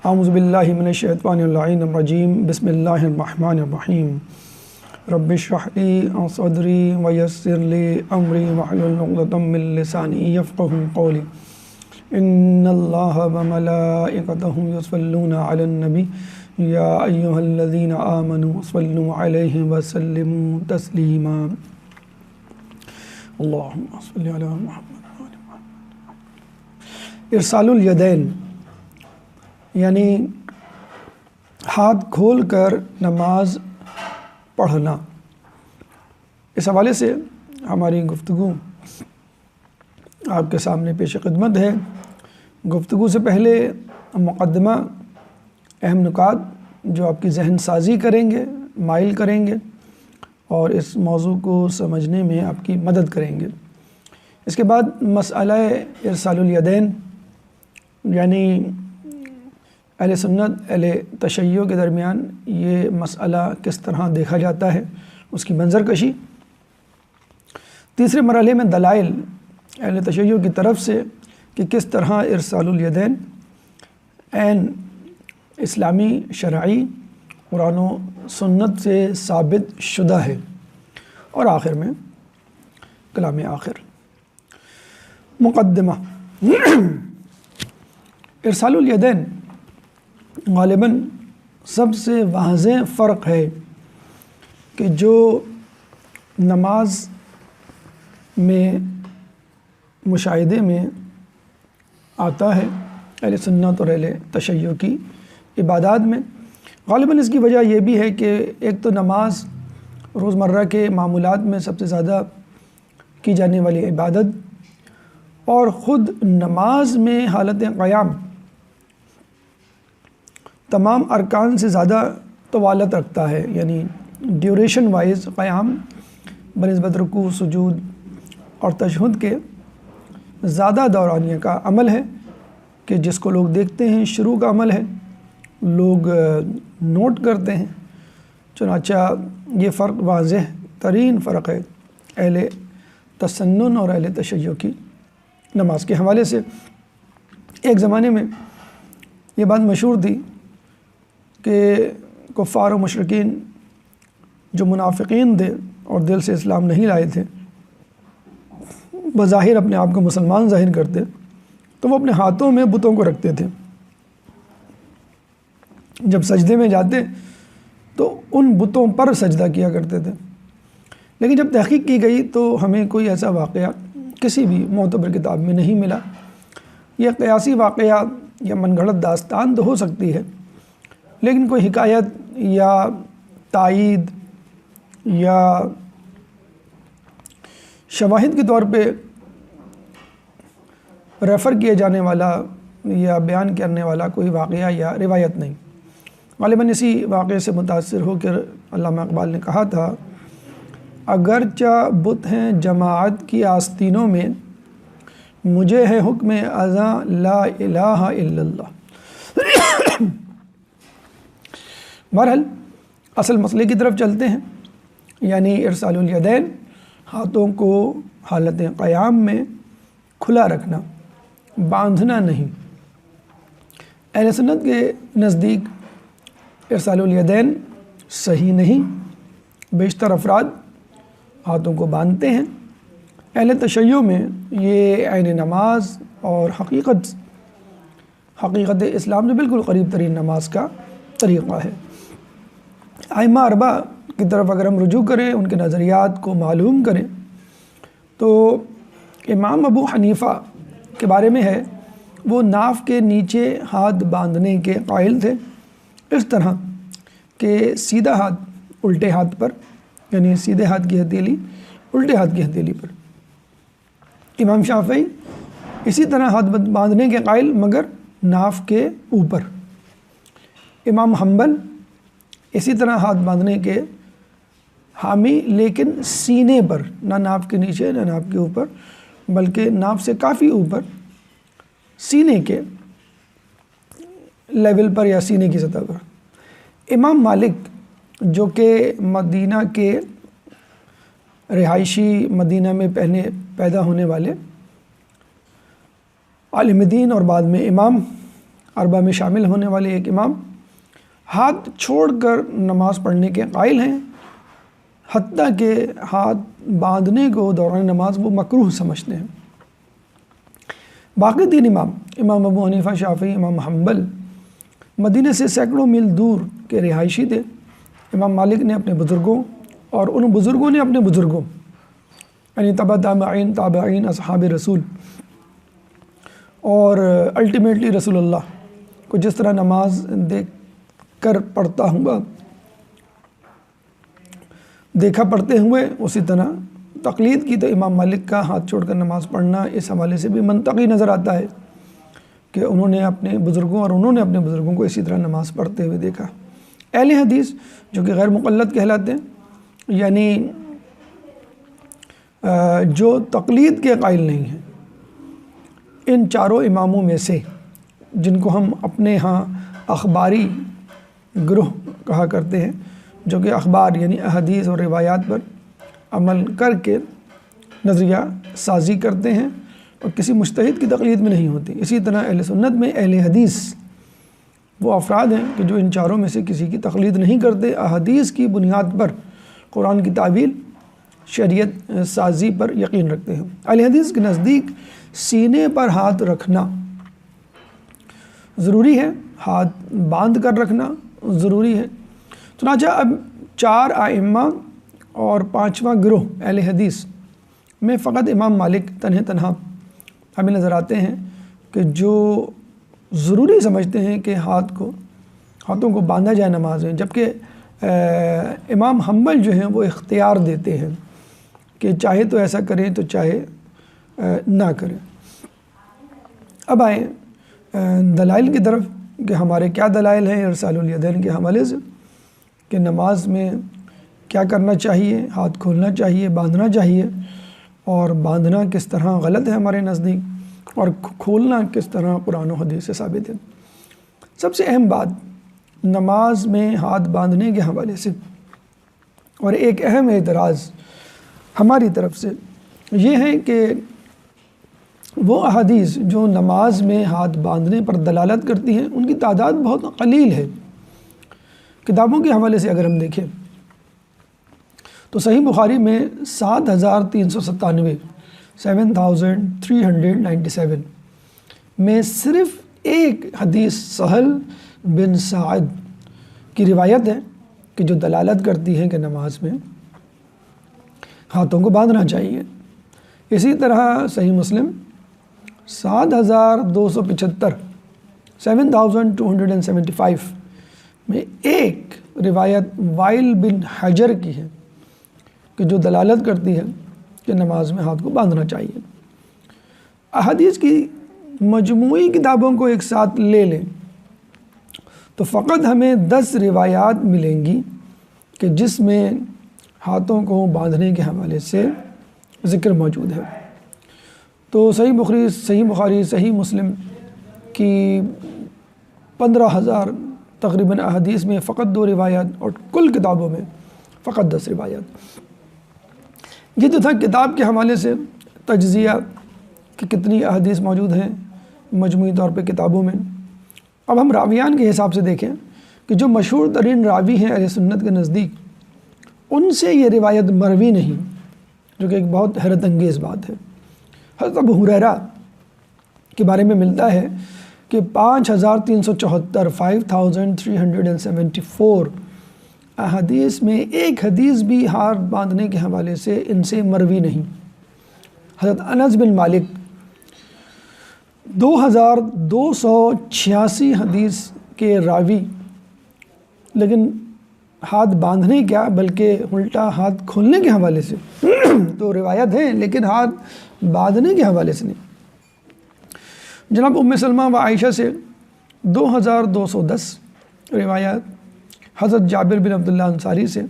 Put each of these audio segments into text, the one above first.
اعوذ باللہ من الشیطان اللعین الرجیم بسم اللہ الرحمن الرحیم رب اشرح لی صدری ویسر لی امری واحلل عقدۃ من لسانی یفقهوا قولی ان اللہ وملائکتہ یصلون علی النبی یا ایہا الذین آمنوا صلوا علیہ وسلموا تسلیما اللہم صلی علی محمد۔ ارسال الیدین یعنی ہاتھ کھول کر نماز پڑھنا۔ اس حوالے سے ہماری گفتگو آپ کے سامنے پیش خدمت ہے۔ گفتگو سے پہلے مقدمہ، اہم نکات جو آپ کی ذہن سازی کریں گے، مائل کریں گے اور اس موضوع کو سمجھنے میں آپ کی مدد کریں گے۔ اس کے بعد مسئلہ ارسال الیدین یعنی اہل سنت اہل تشیع کے درمیان یہ مسئلہ کس طرح دیکھا جاتا ہے، اس کی منظر کشی۔ تیسرے مرحلے میں دلائل اہل تشیع کی طرف سے کہ کس طرح ارسال الیدین عین اسلامی شرعی قرآن و سنت سے ثابت شدہ ہے۔ اور آخر میں کلام آخر، مقدمہ۔ ارسال الیدین غالباً سب سے واضح فرق ہے کہ جو نماز میں مشاہدے میں آتا ہے اہل سنت اور اہل تشیع کی عبادات میں، غالباً اس کی وجہ یہ بھی ہے کہ ایک تو نماز روزمرہ کے معمولات میں سب سے زیادہ کی جانے والی عبادت، اور خود نماز میں حالت قیام تمام ارکان سے زیادہ طوالت رکھتا ہے، یعنی ڈیوریشن وائز قیام بنسبت رکوع، سجود اور تشہد کے زیادہ دورانیہ کا عمل ہے کہ جس کو لوگ دیکھتے ہیں، شروع کا عمل ہے، لوگ نوٹ کرتے ہیں۔ چنانچہ یہ فرق واضح ترین فرق ہے اہل تسنن اور اہل تشیع کی نماز کے حوالے سے۔ ایک زمانے میں یہ بات مشہور تھی کہ کفار و مشرکین جو منافقین تھے اور دل سے اسلام نہیں لائے تھے، بظاہر اپنے آپ کو مسلمان ظاہر کرتے، تو وہ اپنے ہاتھوں میں بتوں کو رکھتے تھے۔ جب سجدے میں جاتے تو ان بتوں پر سجدہ کیا کرتے تھے۔ لیکن جب تحقیق کی گئی تو ہمیں کوئی ایسا واقعہ کسی بھی معتبر کتاب میں نہیں ملا۔ یہ قیاسی واقعہ یا من گھڑت داستان تو ہو سکتی ہے، لیکن کوئی حکایت یا تائید یا شواہد کے طور پہ ریفر کیے جانے والا یا بیان کرنے والا کوئی واقعہ یا روایت نہیں۔ غالباً اسی واقعے سے متاثر ہو کر علامہ اقبال نے کہا تھا، اگرچہ بت ہیں جماعت کی آستینوں میں، مجھے ہے حکم ازاں لا الہ الا اللہ۔ بہرحال اصل مسئلے کی طرف چلتے ہیں، یعنی ارسال الیدین، ہاتھوں کو حالت قیام میں کھلا رکھنا، باندھنا نہیں۔ اہل سنت کے نزدیک ارسال الیدین صحیح نہیں، بیشتر افراد ہاتھوں کو باندھتے ہیں۔ اہل تشیع میں یہ عین نماز اور حقیقت اسلام سے بالکل قریب ترین نماز کا طریقہ ہے۔ ائمہ اربعہ کی طرف اگر ہم رجوع کریں، ان کے نظریات کو معلوم کریں، تو امام ابو حنیفہ کے بارے میں ہے، وہ ناف کے نیچے ہاتھ باندھنے کے قائل تھے، اس طرح کہ سیدھا ہاتھ الٹے ہاتھ پر، یعنی سیدھے ہاتھ کی ہتھیلی الٹے ہاتھ کی ہتھیلی پر۔ امام شافعی اسی طرح ہاتھ باندھنے کے قائل مگر ناف کے اوپر۔ امام حنبل اسی طرح ہاتھ باندھنے کے حامی، لیکن سینے پر، نہ ناف کے نیچے نہ ناف کے اوپر، بلکہ ناف سے کافی اوپر، سینے کے لیول پر یا سینے کی سطح پر۔ امام مالک جو کہ مدینہ کے رہائشی، مدینہ میں پہلے پیدا ہونے والے عالم دین اور بعد میں امام اربع میں شامل ہونے والے ایک امام ہاتھ چھوڑ کر نماز پڑھنے کے قائل ہیں، حتیٰ کہ ہاتھ باندھنے کو دوران نماز وہ مکروہ سمجھتے ہیں۔ باقی تین امام ابو حنیفہ، شافعی، امام حنبل مدینہ سے سینکڑوں میل دور کے رہائشی تھے۔ امام مالک نے اپنے بزرگوں اور ان بزرگوں نے اپنے بزرگوں یعنی تابعین اصحاب رسول اور الٹیمیٹلی رسول اللہ کو جس طرح نماز دیکھا پڑھتے ہوئے اسی طرح تقلید کی، تو امام مالک کا ہاتھ چھوڑ کر نماز پڑھنا اس حوالے سے بھی منطقی نظر آتا ہے کہ انہوں نے اپنے بزرگوں کو اسی طرح نماز پڑھتے ہوئے دیکھا۔ اہل حدیث جو کہ غیر مقلد کہلاتے ہیں، یعنی جو تقلید کے قائل نہیں ہیں، ان چاروں اماموں میں سے جن کو ہم اپنے ہاں اخباری گروہ کہا کرتے ہیں، جو کہ اخبار یعنی احادیث اور روایات پر عمل کر کے نظریہ سازی کرتے ہیں اور کسی مجتہد کی تقلید میں نہیں ہوتی، اسی طرح اہل سنت میں اہل حدیث وہ افراد ہیں کہ جو ان چاروں میں سے کسی کی تقلید نہیں کرتے، احادیث کی بنیاد پر قرآن کی تعویل، شریعت سازی پر یقین رکھتے ہیں۔ اہل حدیث کے نزدیک سینے پر ہاتھ رکھنا ضروری ہے، ہاتھ باندھ کر رکھنا ضروری ہے۔ چنانچہ اب چار ائمہ اور پانچواں گروہ اہل حدیث میں فقط امام مالک تنہا ہمیں نظر آتے ہیں کہ جو ضروری سمجھتے ہیں کہ ہاتھوں کو باندھا جائے نماز میں، جبکہ امام حنبل جو ہیں وہ اختیار دیتے ہیں کہ چاہے تو ایسا کریں تو چاہے نہ کریں۔ اب آئیں دلائل کی طرف کہ ہمارے کیا دلائل ہیں ارسال الیدین کے حوالے سے، کہ نماز میں کیا کرنا چاہیے، ہاتھ کھولنا چاہیے، باندھنا چاہیے، اور باندھنا کس طرح غلط ہے ہمارے نزدیک، اور کھولنا کس طرح قرآن و حدیث سے ثابت ہے۔ سب سے اہم بات نماز میں ہاتھ باندھنے کے حوالے سے، اور ایک اہم اعتراض ہماری طرف سے یہ ہے کہ وہ احادیث جو نماز میں ہاتھ باندھنے پر دلالت کرتی ہیں ان کی تعداد بہت قلیل ہے۔ کتابوں کے حوالے سے اگر ہم دیکھیں تو صحیح بخاری میں 7397 7397 میں صرف ایک حدیث سہل بن سعد کی روایت ہے کہ جو دلالت کرتی ہے کہ نماز میں ہاتھوں کو باندھنا چاہیے۔ اسی طرح صحیح مسلم 7275 7275 میں ایک روایت وائل بن حجر کی ہے کہ جو دلالت کرتی ہے کہ نماز میں ہاتھ کو باندھنا چاہیے۔ احادیث کی مجموعی کتابوں کو ایک ساتھ لے لیں تو فقط ہمیں 10 روایات ملیں گی کہ جس میں ہاتھوں کو باندھنے کے حوالے سے ذکر موجود ہے۔ تو صحیح بخاری، صحیح مسلم کی 15,000 تقریباً احادیث میں فقط 2 روایات، اور کل کتابوں میں فقط 10 روایات۔ یہ تو تھا کتاب کے حوالے سے تجزیہ کہ کتنی احادیث موجود ہیں مجموعی طور پہ کتابوں میں۔ اب ہم راویان کے حساب سے دیکھیں کہ جو مشہور ترین راوی ہیں اہل سنت کے نزدیک، ان سے یہ روایت مروی نہیں، جو کہ ایک بہت حیرت انگیز بات ہے۔ حضرت ابو ہریرہ کے بارے میں ملتا ہے کہ 5374 5374 احادیث میں ایک حدیث بھی ہاتھ باندھنے کے حوالے سے ان سے مروی نہیں۔ حضرت انس بن مالک 2286 حدیث کے راوی، لیکن ہاتھ باندھنے کیا بلکہ الٹا ہاتھ کھولنے کے حوالے سے تو روایت ہیں، لیکن ہاتھ باندھنے کے حوالے سے نہیں۔ جناب ام سلمہ و عائشہ سے 2210 روایات، حضرت جابر بن عبداللہ انصاری سے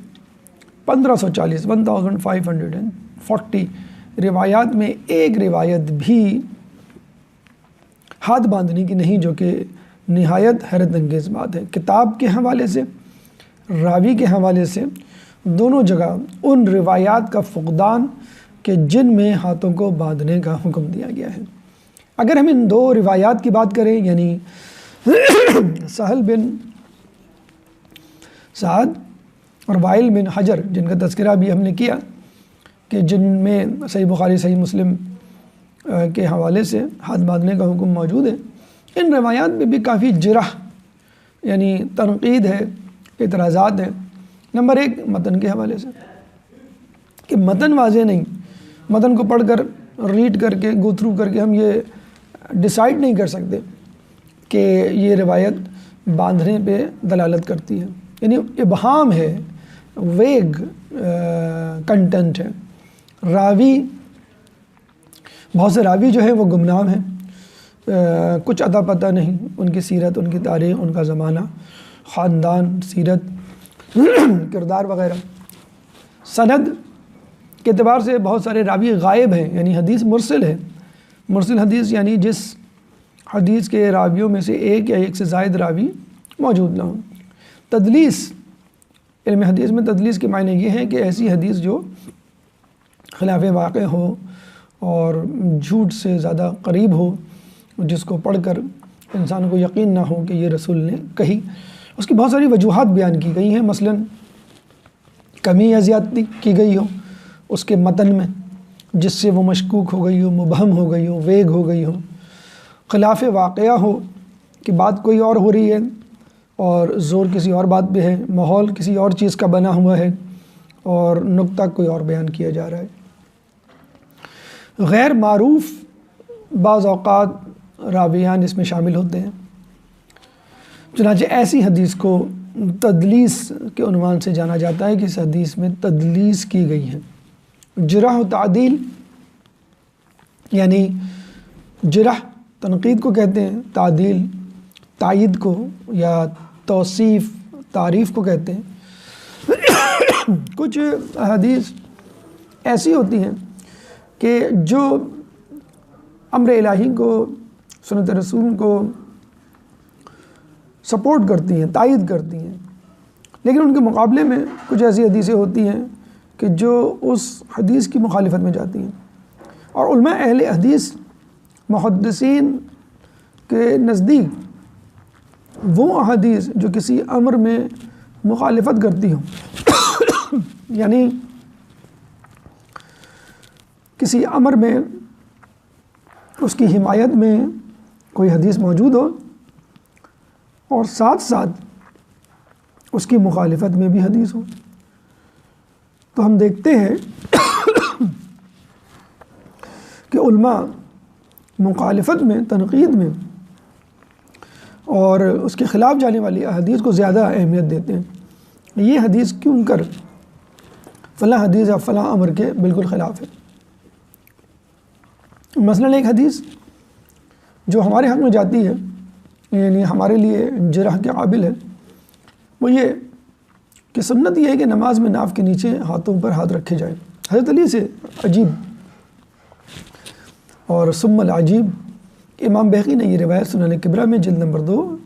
1540 1540 روایات میں ایک روایت بھی ہاتھ باندھنے کی نہیں، جو کہ نہایت حیرت انگیز بات ہے۔ کتاب کے حوالے سے، راوی کے حوالے سے، دونوں جگہ ان روایات کا فقدان کہ جن میں ہاتھوں کو باندھنے کا حکم دیا گیا ہے۔ اگر ہم ان 2 روایات کی بات کریں، یعنی سہل بن سعد اور وائل بن حجر، جن کا تذکرہ بھی ہم نے کیا کہ جن میں صحیح بخاری صحیح مسلم کے حوالے سے ہاتھ باندھنے کا حکم موجود ہے، ان روایات میں بھی کافی جرح یعنی تنقید ہے، اعتراضات ہیں۔ نمبر ایک، متن کے حوالے سے کہ متن واضح نہیں، متن کو پڑھ کر ریڈ کر کے گو تھرو کر کے ہم یہ ڈیسائیڈ نہیں کر سکتے کہ یہ روایت باندھنے پہ دلالت کرتی ہے، یعنی ابہام ہے، ویگ کنٹینٹ ہے۔ راوی، بہت سے راوی جو ہیں وہ گمنام ہیں، کچھ اتا پتہ نہیں ان کی سیرت، ان کی تاریخ، ان کا زمانہ، خاندان، سیرت، کردار وغیرہ۔ سند کے اعتبار سے بہت سارے راوی غائب ہیں، یعنی حدیث مرسل ہے۔ مرسل حدیث یعنی جس حدیث کے راویوں میں سے ایک یا ایک سے زائد راوی موجود نہ ہوں۔ تدلیس، علم حدیث میں تدلیس کے معنی یہ ہیں کہ ایسی حدیث جو خلاف واقع ہو اور جھوٹ سے زیادہ قریب ہو، جس کو پڑھ کر انسان کو یقین نہ ہو کہ یہ رسول نے کہی۔ اس کی بہت ساری وجوہات بیان کی گئی ہیں، مثلاً کمی یا زیادتی کی گئی ہو اس کے متن میں جس سے وہ مشکوک ہو گئی ہو، مبہم ہو گئی ہو، ویگ ہو گئی ہو، خلاف واقعہ ہو کہ بات کوئی اور ہو رہی ہے اور زور کسی اور بات پہ ہے، ماحول کسی اور چیز کا بنا ہوا ہے اور نقطہ کوئی اور بیان کیا جا رہا ہے۔ غیر معروف بعض اوقات راویان اس میں شامل ہوتے ہیں، چنانچہ ایسی حدیث کو تدلیس کے عنوان سے جانا جاتا ہے کہ اس حدیث میں تدلیس کی گئی ہے۔ جرح و تعدیل، یعنی جرح تنقید کو کہتے ہیں، تعدیل تائید کو یا توصیف تعریف کو کہتے ہیں۔ کچھ حدیث ایسی ہوتی ہیں کہ جو امر الہی کو، سنت رسول کو سپورٹ کرتی ہیں، تائید کرتی ہیں، لیکن ان کے مقابلے میں کچھ ایسی حدیثیں ہوتی ہیں کہ جو اس حدیث کی مخالفت میں جاتی ہیں، اور علماء اہل حدیث محدثین کے نزدیک وہ احادیث جو کسی امر میں مخالفت کرتی ہوں یعنی کسی امر میں اس کی حمایت میں کوئی حدیث موجود ہو اور ساتھ ساتھ اس کی مخالفت میں بھی حدیث ہو، تو ہم دیکھتے ہیں کہ علماء مخالفت میں، تنقید میں اور اس کے خلاف جانے والی احادیث کو زیادہ اہمیت دیتے ہیں۔ یہ حدیث کیوں کر فلاں حدیث یا فلاں امر کے بالکل خلاف ہے۔ مثلاً ایک حدیث جو ہمارے حق میں جاتی ہے، یعنی ہمارے لیے جرح کے قابل ہے، وہ یہ کہ سنت یہ ہے کہ نماز میں ناف کے نیچے ہاتھوں پر ہاتھ رکھے جائیں۔ حضرت علی سے عجیب اور ثم العجیب، امام بہقی نے یہ روایت سنن کبریٰ میں جلد نمبر 2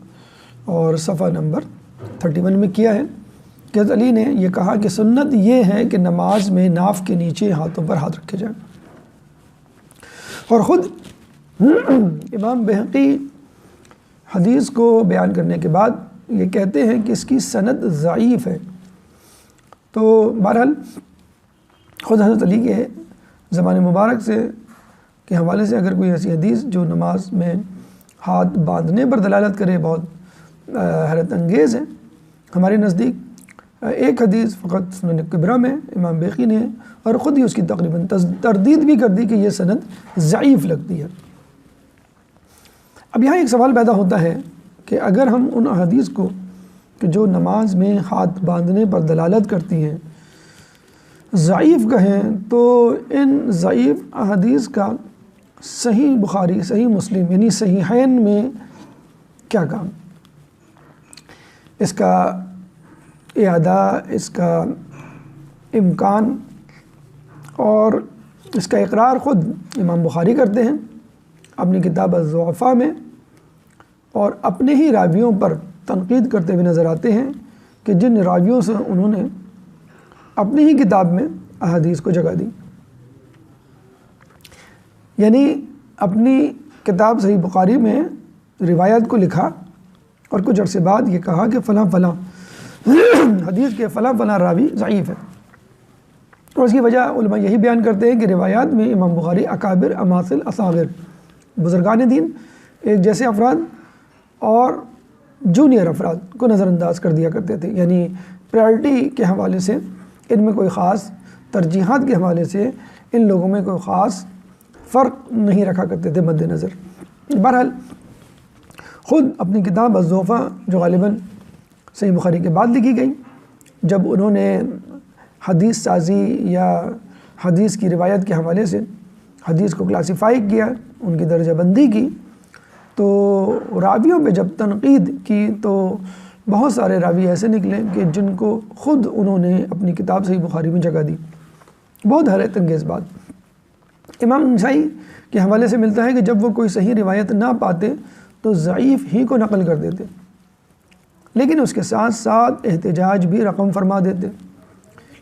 اور صفحہ نمبر 31 میں کیا ہے کہ حضرت علی نے یہ کہا کہ سنت یہ ہے کہ نماز میں ناف کے نیچے ہاتھوں پر ہاتھ رکھے جائیں، اور خود امام بہقی حدیث کو بیان کرنے کے بعد یہ کہتے ہیں کہ اس کی سند ضعیف ہے۔ تو بہرحال خود حضرت علی کے زمان مبارک سے کے حوالے سے اگر کوئی ایسی حدیث جو نماز میں ہاتھ باندھنے پر دلالت کرے بہت حیرت انگیز ہے، ہمارے نزدیک ایک حدیث فقط سنن کبریٰ میں امام بہقی نے اور خود ہی اس کی تقریباً تردید بھی کر دی کہ یہ سند ضعیف لگتی ہے۔ اب یہاں ایک سوال پیدا ہوتا ہے کہ اگر ہم ان احادیث کو کہ جو نماز میں ہاتھ باندھنے پر دلالت کرتی ہیں ضعیف کہیں، تو ان ضعیف احادیث کا صحیح بخاری، صحیح مسلم یعنی صحیحین میں کیا کام؟ اس کا اعادہ، اس کا امکان اور اس کا اقرار خود امام بخاری کرتے ہیں اپنی کتاب الضعفاء میں، اور اپنے ہی راویوں پر تنقید کرتے ہوئے نظر آتے ہیں کہ جن راویوں سے انہوں نے اپنی ہی کتاب میں احادیث کو جگہ دی، یعنی اپنی کتاب صحیح بخاری میں روایت کو لکھا اور کچھ عرصے بعد یہ کہا کہ فلاں فلاں حدیث کے فلاں فلاں راوی ضعیف ہے۔ اور اس کی وجہ علماء یہی بیان کرتے ہیں کہ روایات میں امام بخاری اکابر، اماثل، اصاغر، بزرگان دین، ایک جیسے افراد اور جونیئر افراد کو نظر انداز کر دیا کرتے تھے، یعنی پرائرٹی کے حوالے سے ان میں کوئی خاص ترجیحات کے حوالے سے ان لوگوں میں کوئی خاص فرق نہیں رکھا کرتے تھے مد نظر۔ بہرحال خود اپنی کتاب الضعفاء جو غالباً صحیح بخاری کے بعد لکھی گئی، جب انہوں نے حدیث سازی یا حدیث کی روایت کے حوالے سے حدیث کو کلاسیفائی کیا، ان کی درجہ بندی کی، تو راویوں پہ جب تنقید کی تو بہت سارے راوی ایسے نکلے کہ جن کو خود انہوں نے اپنی کتاب صحیح بخاری میں جگہ دی۔ بہت حیرت انگیز بات۔ امام نسائی کے حوالے سے ملتا ہے کہ جب وہ کوئی صحیح روایت نہ پاتے تو ضعیف ہی کو نقل کر دیتے، لیکن اس کے ساتھ ساتھ احتجاج بھی رقم فرما دیتے۔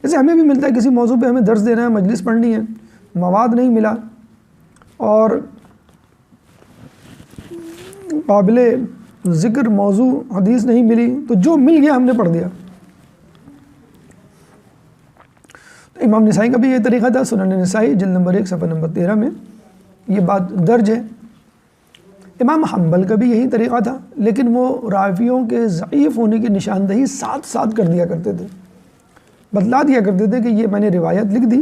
جیسے ہمیں بھی ملتا ہے کسی موضوع پہ ہمیں درس دینا ہے، مجلس پڑھنی ہے، مواد نہیں ملا اور قابل ذکر موضوع حدیث نہیں ملی، تو جو مل گیا ہم نے پڑھ دیا۔ تو امام نسائی کا بھی یہ طریقہ تھا، سنن نسائی جلد نمبر 1 صفحہ نمبر 13 میں یہ بات درج ہے۔ امام حنبل کا بھی یہی طریقہ تھا، لیکن وہ راویوں کے ضعیف ہونے کی نشاندہی ساتھ ساتھ کر دیا کرتے تھے، بتلا دیا کرتے تھے کہ یہ میں نے روایت لکھ دی،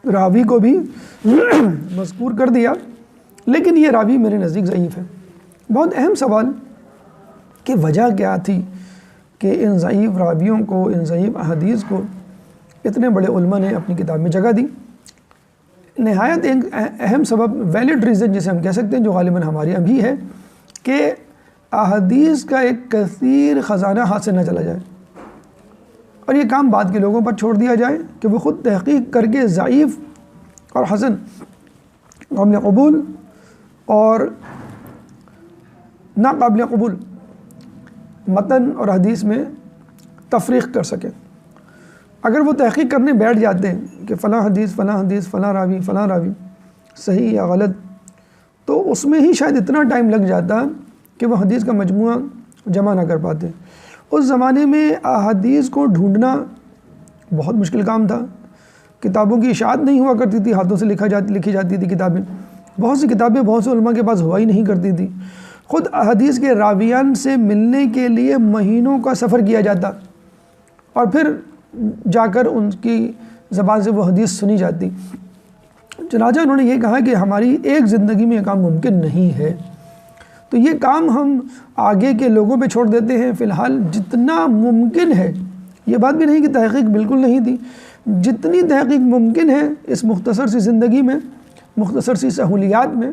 راوی کو بھی مذکور کر دیا، لیکن یہ راوی میرے نزدیک ضعیف ہے۔ بہت اہم سوال کہ وجہ کیا تھی کہ ان ضعیف راویوں کو، ان ضعیف احادیث کو اتنے بڑے علماء نے اپنی کتاب میں جگہ دی؟ نہایت ایک اہم سبب، ویلڈ ریزن جسے ہم کہہ سکتے ہیں، جو غالباً ہمارے یہاں بھی ہے، کہ احادیث کا ایک کثیر خزانہ ہاتھ سے نہ چلا جائے اور یہ کام بعد کے لوگوں پر چھوڑ دیا جائے کہ وہ خود تحقیق کر کے ضعیف اور حسن، قابل قبول اور ناقابل قبول متن اور حدیث میں تفریق کر سکیں۔ اگر وہ تحقیق کرنے بیٹھ جاتے ہیں کہ فلاں حدیث فلاں راوی صحیح یا غلط، تو اس میں ہی شاید اتنا ٹائم لگ جاتا کہ وہ حدیث کا مجموعہ جمع نہ کر پاتے۔ اس زمانے میں احادیث کو ڈھونڈنا بہت مشکل کام تھا، کتابوں کی اشاعت نہیں ہوا کرتی تھی، ہاتھوں سے لکھی جاتی تھی کتابیں، بہت سی کتابیں بہت سے علماء کے پاس ہوا ہی نہیں کرتی تھی۔ خود احادیث کے راویان سے ملنے کے لیے مہینوں کا سفر کیا جاتا اور پھر جا کر ان کی زبان سے وہ حدیث سنی جاتی۔ چنانچہ انہوں نے یہ کہا کہ ہماری ایک زندگی میں یہ کام ممکن نہیں ہے، تو یہ کام ہم آگے کے لوگوں پہ چھوڑ دیتے ہیں۔ فی الحال جتنا ممکن ہے، یہ بات بھی نہیں کہ تحقیق بالکل نہیں تھی، جتنی تحقیق ممکن ہے اس مختصر سی زندگی میں، مختصر سی سہولیات میں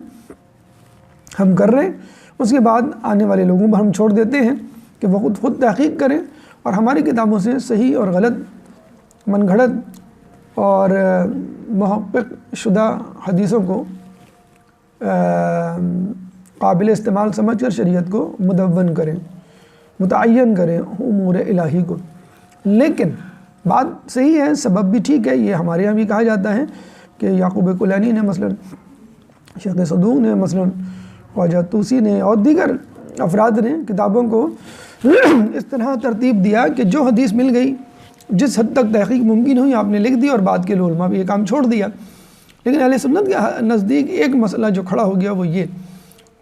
ہم کر رہے ہیں، اس کے بعد آنے والے لوگوں پر ہم چھوڑ دیتے ہیں کہ وہ خود تحقیق کریں اور ہماری کتابوں سے صحیح اور غلط، من گھڑت اور محقق شدہ حدیثوں کو قابل استعمال سمجھ کر شریعت کو مدون کریں، متعین کریں امور الہی کو۔ لیکن بات صحیح ہے، سبب بھی ٹھیک ہے، یہ ہمارے یہاں بھی کہا جاتا ہے کہ یعقوب کلینی نے مثلا، شیخ صدوق نے مثلا، خواجہ طوسی نے اور دیگر افراد نے کتابوں کو اس طرح ترتیب دیا کہ جو حدیث مل گئی، جس حد تک تحقیق ممکن ہوئی آپ نے لکھ دی اور بعد کے علماء بھی یہ کام چھوڑ دیا۔ لیکن اہل سنت کے نزدیک ایک مسئلہ جو کھڑا ہو گیا وہ یہ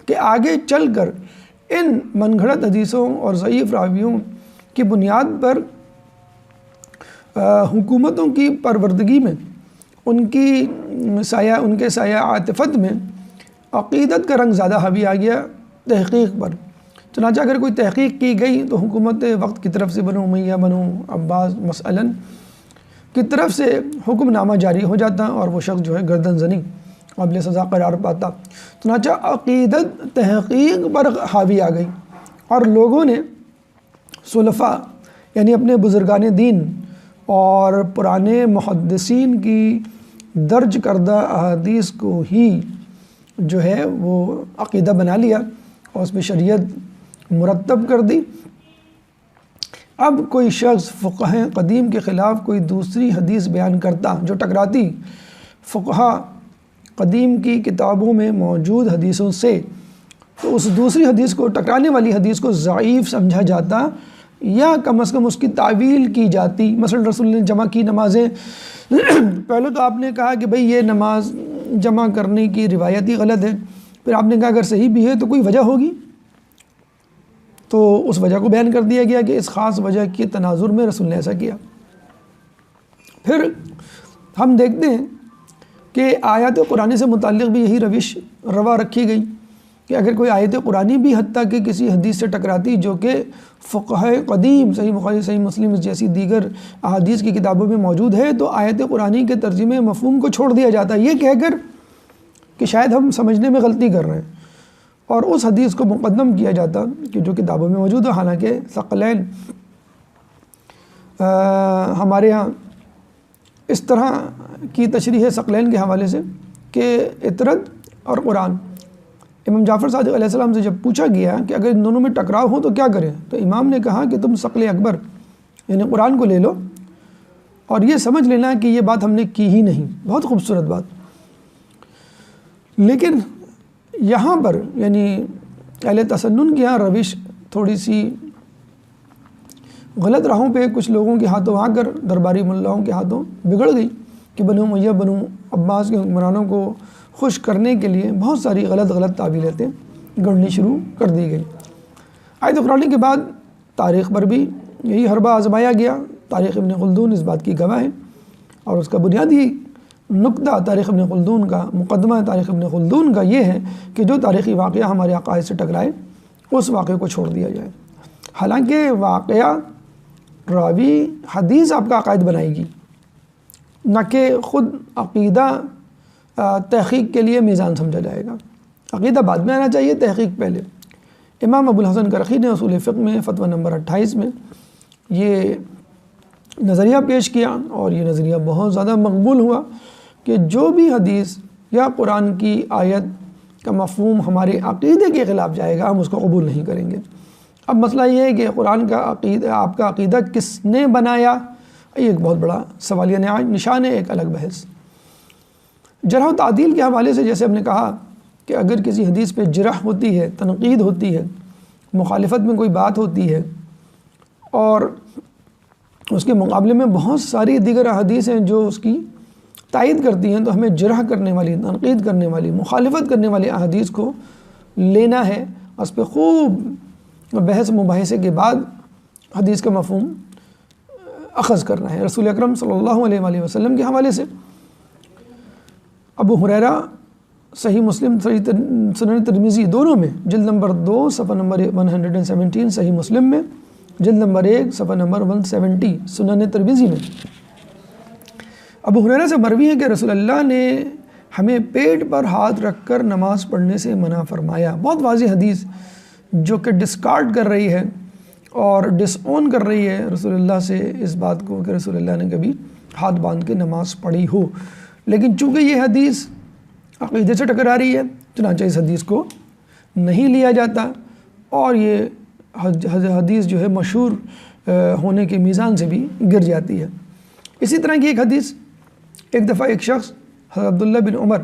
کہ آگے چل کر ان من گھڑت حدیثوں اور ضعیف راویوں کی بنیاد پر حکومتوں کی پروردگی میں، ان کے سایہ عاطفت میں عقیدت کا رنگ زیادہ حاوی آ گیا تحقیق پر۔ چنانچہ اگر کوئی تحقیق کی گئی تو حکومت وقت کی طرف سے بنو امیہ، بنو عباس مثلاً کی طرف سے حکم نامہ جاری ہو جاتا اور وہ شخص جو ہے گردن زنی قابل سزا قرار پاتا۔ چنانچہ عقیدت تحقیق پر حاوی آ گئی اور لوگوں نے سلفاء یعنی اپنے بزرگان دین اور پرانے محدثین کی درج کردہ احادیث کو ہی جو ہے وہ عقیدہ بنا لیا اور اس پہ شریعت مرتب کر دی۔ اب کوئی شخص فقہ قدیم کے خلاف کوئی دوسری حدیث بیان کرتا جو ٹکراتی فقہ قدیم کی کتابوں میں موجود حدیثوں سے، تو اس دوسری حدیث کو، ٹکرانے والی حدیث کو ضعیف سمجھا جاتا یا کم از کم اس کی تعویل کی جاتی۔ مثلا رسول اللہ نے جمع کی نمازیں، پہلے تو آپ نے کہا کہ بھئی یہ نماز جمع کرنے کی روایت ہی غلط ہے، پھر آپ نے کہا اگر صحیح بھی ہے تو کوئی وجہ ہوگی، تو اس وجہ کو بیان کر دیا گیا کہ اس خاص وجہ کے تناظر میں رسول نے ایسا کیا۔ پھر ہم دیکھتے ہیں کہ آیات قرآنی سے متعلق بھی یہی روش روا رکھی گئی کہ اگر کوئی آیت قرآنی بھی حتیٰ کہ کسی حدیث سے ٹکراتی جو کہ فقہ قدیم صحیح بخاری صحیح مسلم جیسی دیگر احادیث کی کتابوں میں موجود ہے، تو آیت قرآنی کے ترجمے مفہوم کو چھوڑ دیا جاتا ہے یہ کہہ کر کہ شاید ہم سمجھنے میں غلطی کر رہے ہیں، اور اس حدیث کو مقدم کیا جاتا کہ جو کتابوں میں موجود ہے۔ حالانکہ ثقلین ہمارے ہاں اس طرح کی تشریح ہے ثقلین کے حوالے سے کہ اطرد اور قرآن، امام جعفر صادق علیہ السلام سے جب پوچھا گیا کہ اگر ان دونوں میں ٹکراؤ ہو تو کیا کریں، تو امام نے کہا کہ تم ثقل اکبر یعنی قرآن کو لے لو اور یہ سمجھ لینا کہ یہ بات ہم نے کی ہی نہیں۔ بہت خوبصورت بات۔ لیکن یہاں پر یعنی اہل تسنن کی یہاں روش تھوڑی سی غلط راہوں پہ کچھ لوگوں کے ہاتھوں آ کر درباری ملاؤں کے ہاتھوں بگڑ گئی کہ بنو امیہ بنو عباس کے حکمرانوں کو خوش کرنے کے لیے بہت ساری غلط تعویلیں گڑھنی شروع کر دی گئی۔ آیت قرآن کے بعد تاریخ پر بھی یہی حربہ آزمایا گیا۔ تاریخ ابن خلدون اس بات کی گواہ ہے، اور اس کا بنیادی نقطہ تاریخ ابن خلدون کا، مقدمہ تاریخ ابن خلدون کا یہ ہے کہ جو تاریخی واقعہ ہمارے عقائد سے ٹکرائے اس واقعے کو چھوڑ دیا جائے۔ حالانکہ واقعہ راوی حدیث آپ کا عقائد بنائے گی، نہ کہ خود عقیدہ تحقیق کے لیے میزان سمجھا جائے گا۔ عقیدہ بعد میں آنا چاہیے، تحقیق پہلے۔ امام ابو الحسن کرخی نے اصول فقہ میں فتویٰ نمبر 28 میں یہ نظریہ پیش کیا، اور یہ نظریہ بہت زیادہ مقبول ہوا کہ جو بھی حدیث یا قرآن کی آیت کا مفہوم ہمارے عقیدے کے خلاف جائے گا ہم اس کو قبول نہیں کریں گے۔ اب مسئلہ یہ ہے کہ قرآن کا عقیدہ، آپ کا عقیدہ کس نے بنایا، یہ ایک بہت بڑا سوالیہ نشان ہے، ایک الگ بحث۔ جرح و تعدیل کے حوالے سے جیسے ہم نے کہا کہ اگر کسی حدیث پہ جرح ہوتی ہے، تنقید ہوتی ہے، مخالفت میں کوئی بات ہوتی ہے، اور اس کے مقابلے میں بہت ساری دیگر احادیث ہیں جو اس کی تائید کرتی ہیں، تو ہمیں جرح کرنے والی، تنقید کرنے والی، مخالفت کرنے والی احادیث کو لینا ہے، اس پہ خوب بحث مباحثے کے بعد حدیث کا مفہوم اخذ کرنا ہے۔ رسول اکرم صلی اللہ علیہ وآلہ وسلم کے حوالے سے ابو ہریرہ صحیح مسلم، سنن ترمذی دونوں میں جلد نمبر 2 صفحہ نمبر 117، صحیح مسلم میں جلد نمبر 1 صفحہ نمبر 170 سنن ترمذی میں ابو ہریرہ سے مروی ہے کہ رسول اللہ نے ہمیں پیٹ پر ہاتھ رکھ کر نماز پڑھنے سے منع فرمایا۔ بہت واضح حدیث جو کہ ڈسکارڈ کر رہی ہے اور ڈس اون کر رہی ہے رسول اللہ سے اس بات کو کہ رسول اللہ نے کبھی ہاتھ باندھ کے نماز پڑھی ہو، لیکن چونکہ یہ حدیث عقیدے سے ٹکرا رہی ہے چنانچہ اس حدیث کو نہیں لیا جاتا، اور یہ حدیث جو ہے مشہور ہونے کے میزان سے بھی گر جاتی ہے۔ اسی طرح کی ایک حدیث، ایک دفعہ ایک شخص حضرت عبداللہ بن عمر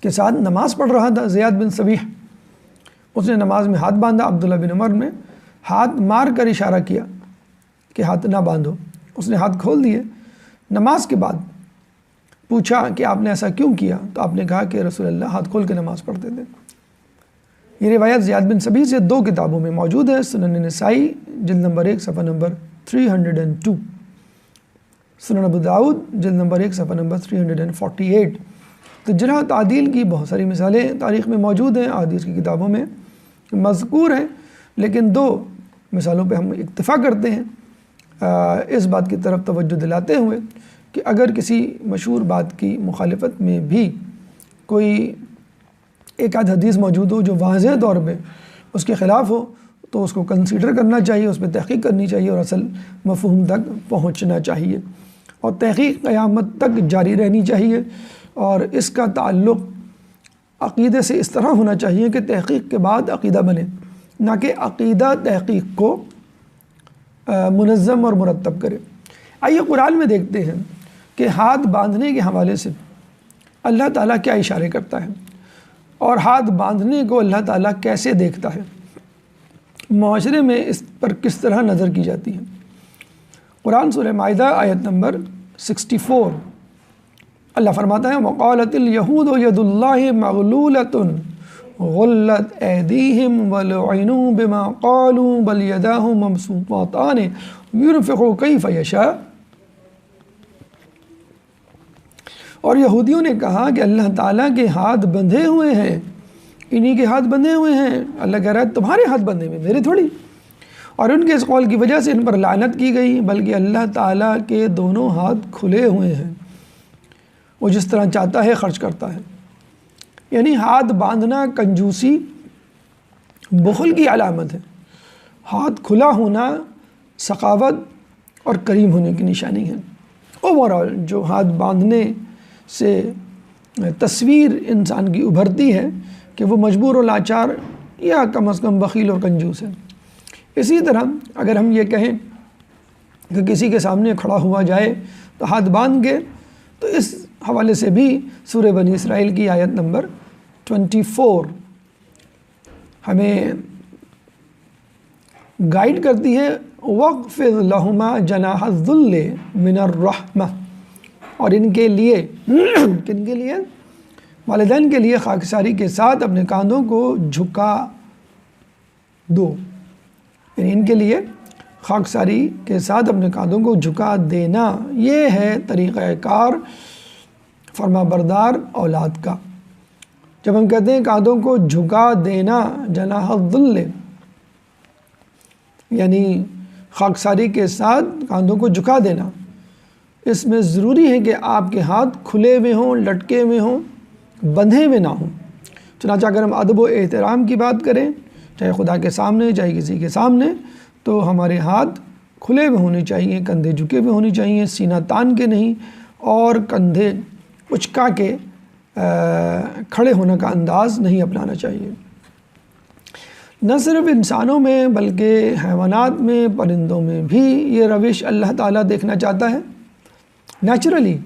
کے ساتھ نماز پڑھ رہا تھا، زیاد بن صبیح، اس نے نماز میں ہاتھ باندھا، عبداللہ بن عمر نے ہاتھ مار کر اشارہ کیا کہ ہاتھ نہ باندھو، اس نے ہاتھ کھول دیے۔ نماز کے بعد پوچھا کہ آپ نے ایسا کیوں کیا، تو آپ نے کہا کہ رسول اللہ ہاتھ کھول کے نماز پڑھتے تھے۔ یہ روایت زیاد بن صبیح سے 2 کتابوں میں موجود ہے، سنن نسائی جلد نمبر 1 صفحہ نمبر 302، سنن ابو داؤد جلد نمبر 1 صفحہ نمبر 348۔ تو جرح تعدیل کی بہت ساری مثالیں تاریخ میں موجود ہیں، احادیث کی کتابوں میں مذکور ہیں، لیکن 2 مثالوں پہ ہم اکتفا کرتے ہیں، اس بات کی طرف توجہ دلاتے ہوئے کہ اگر کسی مشہور بات کی مخالفت میں بھی کوئی ایک آدھ حدیث موجود ہو جو واضح طور پہ اس کے خلاف ہو تو اس کو کنسیڈر کرنا چاہیے، اس پہ تحقیق کرنی چاہیے اور اصل مفہوم تک پہنچنا چاہیے، اور تحقیق قیامت تک جاری رہنی چاہیے، اور اس کا تعلق عقیدے سے اس طرح ہونا چاہیے کہ تحقیق کے بعد عقیدہ بنے، نہ کہ عقیدہ تحقیق کو منظم اور مرتب کرے۔ آئیے قرآن میں دیکھتے ہیں کہ ہاتھ باندھنے کے حوالے سے اللہ تعالیٰ کیا اشارے کرتا ہے، اور ہاتھ باندھنے کو اللہ تعالیٰ کیسے دیکھتا ہے، معاشرے میں اس پر کس طرح نظر کی جاتی ہے۔ قرآن سورہ مائدہ آیت نمبر 64 اللہ فرماتا ہے وَقَالَتِ الْيَهُودُ يَدُ اللَّهِ مَغْلُولَةٌ غُلَّتْ أَيْدِيهِمْ وَلُعِنُوا بِمَا قَالُوا بَلْ يَدَاهُ مَبْسُوطَتَانِ يُنْفِقُ كَيْفَ يَشَاءُ۔ اور یہودیوں نے کہا کہ اللہ تعالیٰ کے ہاتھ بندھے ہوئے ہیں، انہی کے ہاتھ بندھے ہوئے ہیں۔ اللہ کہہ رہا ہے تمہارے ہاتھ بندھے ہوئے، میرے تھوڑی۔ اور ان کے اس قول کی وجہ سے ان پر لعنت کی گئی، بلکہ اللہ تعالیٰ کے دونوں ہاتھ کھلے ہوئے ہیں، وہ جس طرح چاہتا ہے خرچ کرتا ہے۔ یعنی ہاتھ باندھنا کنجوسی، بخل کی علامت ہے۔ ہاتھ کھلا ہونا سخاوت اور کریم ہونے کی نشانی ہے۔ اوورآل جو ہاتھ باندھنے سے تصویر انسان کی ابھرتی ہے کہ وہ مجبور و لاچار یا کم از کم بخیل اور کنجوس ہے۔ اسی طرح اگر ہم یہ کہیں کہ کسی کے سامنے کھڑا ہوا جائے تو ہاتھ باندھ کے، تو اس حوالے سے بھی سورہ بنی اسرائیل کی آیت نمبر 24 ہمیں گائیڈ کرتی ہے وَاخْفِضْ لَهُمَا جَنَاحَ الذُّلِّ مِنَ الرَّحْمَةِ، اور ان کے لیے کن کے لیے؟ والدین کے لیے خاکساری کے ساتھ اپنے کاندھوں کو جھکا دو، یعنی ان کے لیے خاکساری کے ساتھ اپنے کاندھوں کو جھکا دینا، یہ ہے طریقہ کار فرما بردار اولاد کا۔ جب ہم کہتے ہیں کاندھوں کو جھکا دینا، جناح الذل یعنی خاکساری کے ساتھ کاندھوں کو جھکا دینا، اس میں ضروری ہے کہ آپ کے ہاتھ کھلے ہوئے ہوں، لٹکے ہوئے ہوں، بندھے ہوئے نہ ہوں۔ چنانچہ اگر ہم ادب و احترام کی بات کریں، چاہے خدا کے سامنے چاہے کسی کے سامنے، تو ہمارے ہاتھ کھلے ہوئے ہونے چاہیے، کندھے جھکے ہوئے ہونے چاہیے، سینہ تان کے نہیں، اور کندھے اچکا کے کھڑے ہونے کا انداز نہیں اپنانا چاہیے۔ نہ صرف انسانوں میں بلکہ حیوانات میں، پرندوں میں بھی یہ روش اللہ تعالیٰ دیکھنا چاہتا ہے۔ نیچرلی،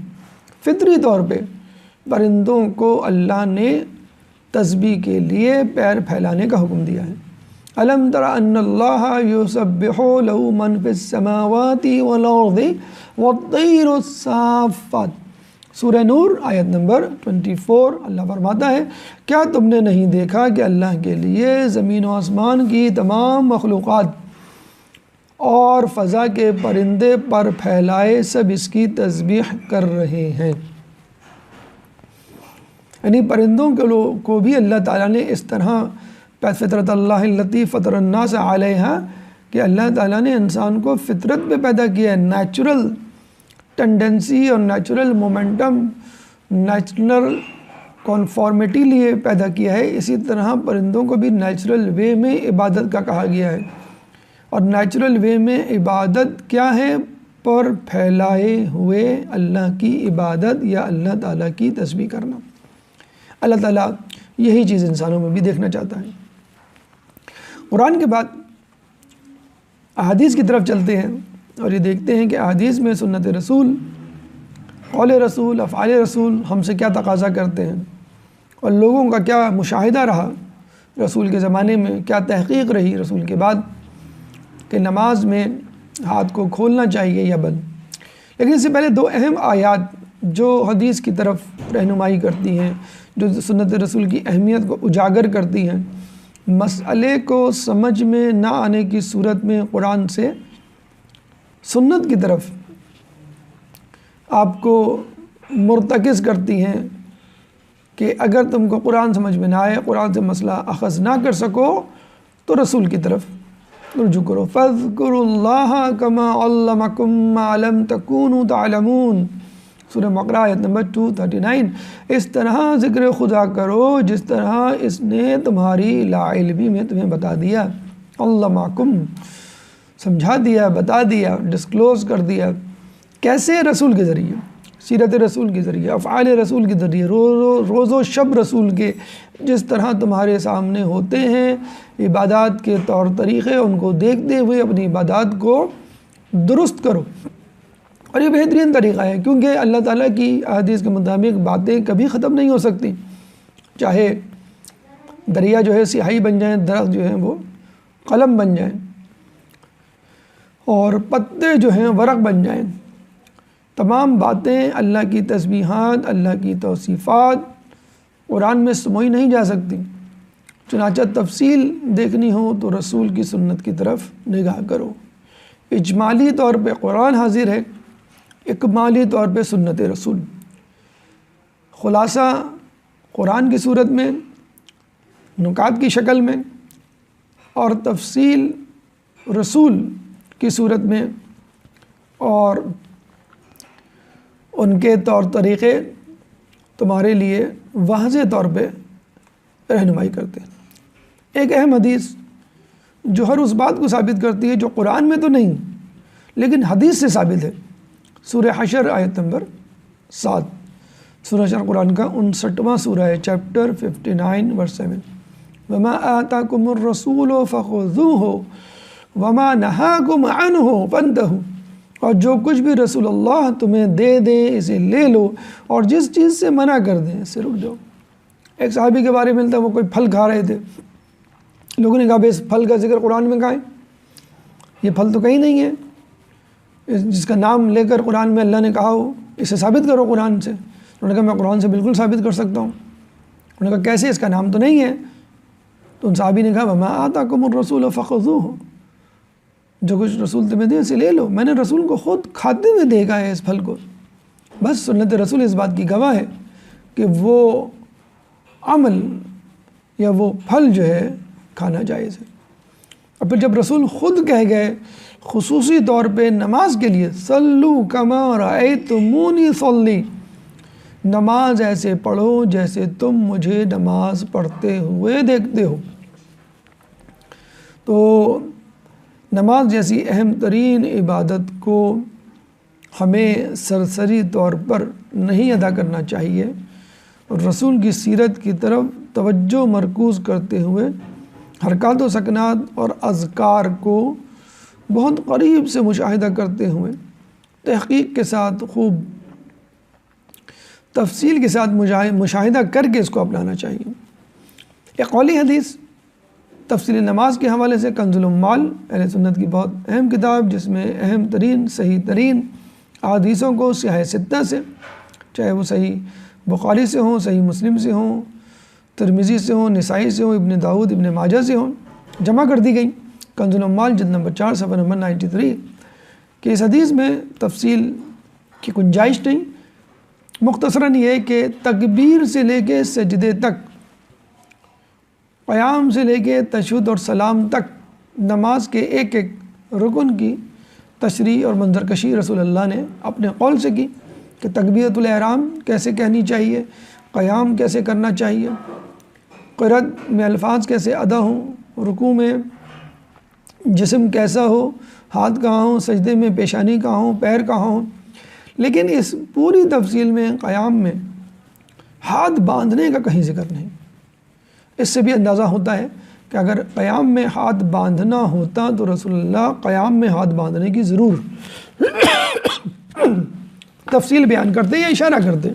فطری طور پہ پرندوں کو اللہ نے تسبیح کے لیے پیر پھیلانے کا حکم دیا ہے۔ أَلَمْ تَرَ أَنَّ اللَّهَ يُسَبِّحُ لَهُ مَنْ فِي السَّمَاوَاتِ وَالْأَرْضِ وَالطَّيْرُ الصَّافَّاتِ، سورہ نور آیت نمبر 24 اللہ فرماتا ہے کیا تم نے نہیں دیکھا کہ اللہ کے لیے زمین و آسمان کی تمام مخلوقات اور فضا کے پرندے پر پھیلائے سب اس کی تسبیح کر رہے ہیں۔ یعنی پرندوں کو بھی اللہ تعالیٰ نے اس طرح فطرت اللہ التی فطر الناس علیہا کہ اللہ تعالیٰ نے انسان کو فطرت پہ پیدا کیا ہے، نیچرل ٹینڈنسی اور نیچرل مومنٹم، نیچرل کنفارمیٹی لیے پیدا کیا ہے۔ اسی طرح پرندوں کو بھی نیچرل وے میں عبادت کا کہا گیا ہے، اور نیچرل وے میں عبادت کیا ہے؟ پر پھیلائے ہوئے اللہ کی عبادت یا اللہ تعالیٰ کی تسبیح کرنا۔ اللہ تعالیٰ یہی چیز انسانوں میں بھی دیکھنا چاہتا ہے۔ قرآن کے بعد احادیث کی طرف چلتے ہیں اور یہ دیکھتے ہیں کہ احادیث میں سنت رسول، قول رسول، افعال رسول ہم سے کیا تقاضا کرتے ہیں، اور لوگوں کا کیا مشاہدہ رہا رسول کے زمانے میں، کیا تحقیق رہی رسول کے بعد کہ نماز میں ہاتھ کو کھولنا چاہیے یا بند۔ لیکن اس سے پہلے دو اہم آیات جو حدیث کی طرف رہنمائی کرتی ہیں، جو سنت رسول کی اہمیت کو اجاگر کرتی ہیں، مسئلے کو سمجھ میں نہ آنے کی صورت میں قرآن سے سنت کی طرف آپ کو مرتکز کرتی ہیں کہ اگر تم کو قرآن سمجھ میں نہ آئے، قرآن سے مسئلہ اخذ نہ کر سکو، تو رسول کی طرف رجوع کرو۔ فَاذْكُرُوا اللَّهَ كَمَا عَلَّمَكُم مَّا لَمْ تَكُونُوا تَعْلَمُونَ، سورہ بقرہ آیت نمبر 239۔ اس طرح ذکر خدا کرو جس طرح اس نے تمہاری لا علمی میں تمہیں بتا دیا، علمکم سمجھا دیا، بتا دیا، ڈسکلوز کر دیا۔ کیسے؟ رسول کے ذریعے، سیرت رسول کے ذریعے، افعال رسول کے ذریعے، روز و شب رسول کے جس طرح تمہارے سامنے ہوتے ہیں عبادات کے طور طریقے، ان کو دیکھتے ہوئے اپنی عبادات کو درست کرو۔ اور یہ بہترین طریقہ ہے، کیونکہ اللہ تعالیٰ کی احادیث کے مطابق باتیں کبھی ختم نہیں ہو سکتی، چاہے دریا جو ہے سیاہی بن جائیں، درخت جو ہیں وہ قلم بن جائیں، اور پتے جو ہیں ورق بن جائیں۔ تمام باتیں، اللہ کی تسبیحات، اللہ کی توصیفات قرآن میں سموئی نہیں جا سکتی۔ چنانچہ تفصیل دیکھنی ہو تو رسول کی سنت کی طرف نگاہ کرو۔ اجمالی طور پہ قرآن حاضر ہے، اکمالی طور پہ سنت رسول۔ خلاصہ قرآن کی صورت میں، نکات کی شکل میں، اور تفصیل رسول کی صورت میں، اور ان کے طور طریقے تمہارے لیے واضح طور پہ رہنمائی کرتے ہیں۔ ایک اہم حدیث جو ہر اس بات کو ثابت کرتی ہے جو قرآن میں تو نہیں لیکن حدیث سے ثابت ہے، سورہ حشر آیت نمبر 7، سورہ حشر قرآن کا 59واں سورہ ہے، چیپٹر 59 ورس 7۔ وما آتاکم الرسول فخذوہ وما نہاکم عنہ فانتہوا، اور جو کچھ بھی رسول اللہ تمہیں دے دیں اسے لے لو، اور جس چیز سے منع کر دیں اس سے رک جاؤ۔ ایک صحابی کے بارے میں ملتا ہے، وہ کوئی پھل کھا رہے تھے، لوگوں نے کہا بھئی اس پھل کا ذکر قرآن میں کہاں ہے؟ یہ پھل تو کہیں نہیں ہے، جس کا نام لے کر قرآن میں اللہ نے کہا ہو اسے ثابت کرو قرآن سے۔ انہوں نے کہا میں قرآن سے بالکل ثابت کر سکتا ہوں۔ انہوں نے کہا کیسے، اس کا نام تو نہیں ہے؟ تو ان صحابی نے کہا وما آتاکم الرسول فخذوہ، جو کچھ رسول تمہیں دے اسے لے لو، میں نے رسول کو خود کھاتے ہوئے دیکھا ہے اس پھل کو۔ بس سنت رسول اس بات کی گواہ ہے کہ وہ عمل یا وہ پھل جو ہے کھانا جائز ہے۔ اور پھر جب رسول خود کہہ گئے خصوصی طور پہ نماز کے لیے، صلو کما رأیتمونی صلی، نماز ایسے پڑھو جیسے تم مجھے نماز پڑھتے ہوئے دیکھتے ہو۔ تو نماز جیسی اہم ترین عبادت کو ہمیں سرسری طور پر نہیں ادا کرنا چاہیے، اور رسول کی سیرت کی طرف توجہ مرکوز کرتے ہوئے حرکات و سکنات اور اذکار کو بہت قریب سے مشاہدہ کرتے ہوئے تحقیق کے ساتھ، خوب تفصیل کے ساتھ مشاہدہ کر کے اس کو اپنانا چاہیے۔ ایک قولی حدیث تفصیل نماز کے حوالے سے کنز العمال، اہل سنت کی بہت اہم کتاب، جس میں اہم ترین صحیح ترین احادیثوں کو سیاہ ستہ سے، چاہے وہ صحیح بخاری سے ہوں، صحیح مسلم سے ہوں، ترمذی سے ہوں، نسائی سے ہوں، ابن داؤد، ابن ماجہ سے ہوں، جمع کر دی گئی۔ کنز العمال جلد نمبر 4 صفحہ نمبر 93 کہ اس حدیث میں تفصیل کی گنجائش نہیں، مختصراً یہ کہ تکبیر سے لے کے سجدے تک، قیام سے لے کے تشہد اور سلام تک، نماز کے ایک ایک رکن کی تشریح اور منظرکشی رسول اللہ نے اپنے قول سے کی کہ تکبیرۃ الاحرام کیسے کہنی چاہیے، قیام کیسے کرنا چاہیے، قرأت میں الفاظ کیسے ادا ہوں، رکوع میں جسم کیسا ہو، ہاتھ کہاں ہوں، سجدے میں پیشانی کہاں ہوں، پیر کہاں ہوں۔ لیکن اس پوری تفصیل میں قیام میں ہاتھ باندھنے کا کہیں ذکر نہیں۔ اس سے بھی اندازہ ہوتا ہے کہ اگر قیام میں ہاتھ باندھنا ہوتا تو رسول اللہ قیام میں ہاتھ باندھنے کی ضرور تفصیل بیان کرتے یا اشارہ کرتے۔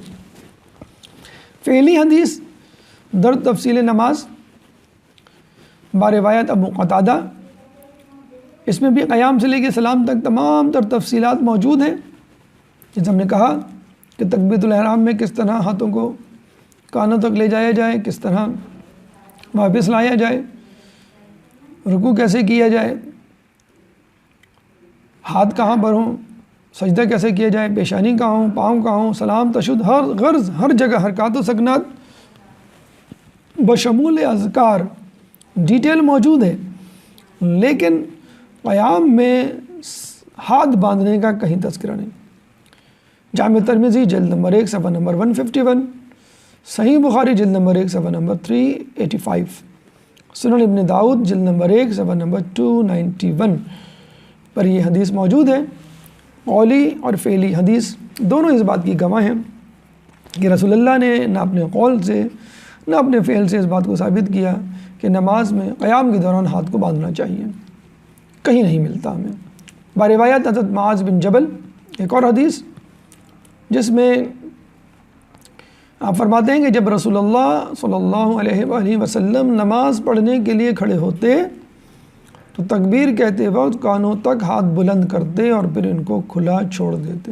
فعلی حدیث در تفصیل نماز باروایت ابو قتادہ، اس میں بھی قیام سے لے کے سلام تک تمام تر تفصیلات موجود ہیں، جیسے ہم نے کہا کہ تکبیرۃ الاحرام میں کس طرح ہاتھوں کو کانوں تک لے جایا جائے، کس طرح واپس لایا جائے، رکوع کیسے کیا جائے، ہاتھ کہاں پر ہوں، سجدہ کیسے کیا جائے، پیشانی کہاں ہوں، پاؤں کہاں ہوں، سلام تشہد، ہر غرض ہر جگہ حرکات و سکنات بشمول اذکار ڈیٹیل موجود ہے، لیکن قیام میں ہاتھ باندھنے کا کہیں تذکرہ نہیں۔ جامع ترمذی جلد نمبر 1 صفحہ نمبر 151، صحیح بخاری جلد نمبر 1 صفحہ نمبر 385، سنن ابن داؤد جلد نمبر 1 صفحہ نمبر 291 پر یہ حدیث موجود ہے۔ قولی اور فعلی حدیث دونوں اس بات کی گواہ ہیں کہ رسول اللہ نے نہ اپنے قول سے نہ اپنے فعل سے اس بات کو ثابت کیا کہ نماز میں قیام کے دوران ہاتھ کو باندھنا چاہیے، کہیں نہیں ملتا ہمیں۔ باروایت حضرت معاذ بن جبل ایک اور حدیث جس میں آپ فرماتے ہیں کہ جب رسول اللہ صلی اللہ علیہ وآلہ وسلم نماز پڑھنے کے لیے کھڑے ہوتے تو تکبیر کہتے وقت کانوں تک ہاتھ بلند کرتے اور پھر ان کو کھلا چھوڑ دیتے۔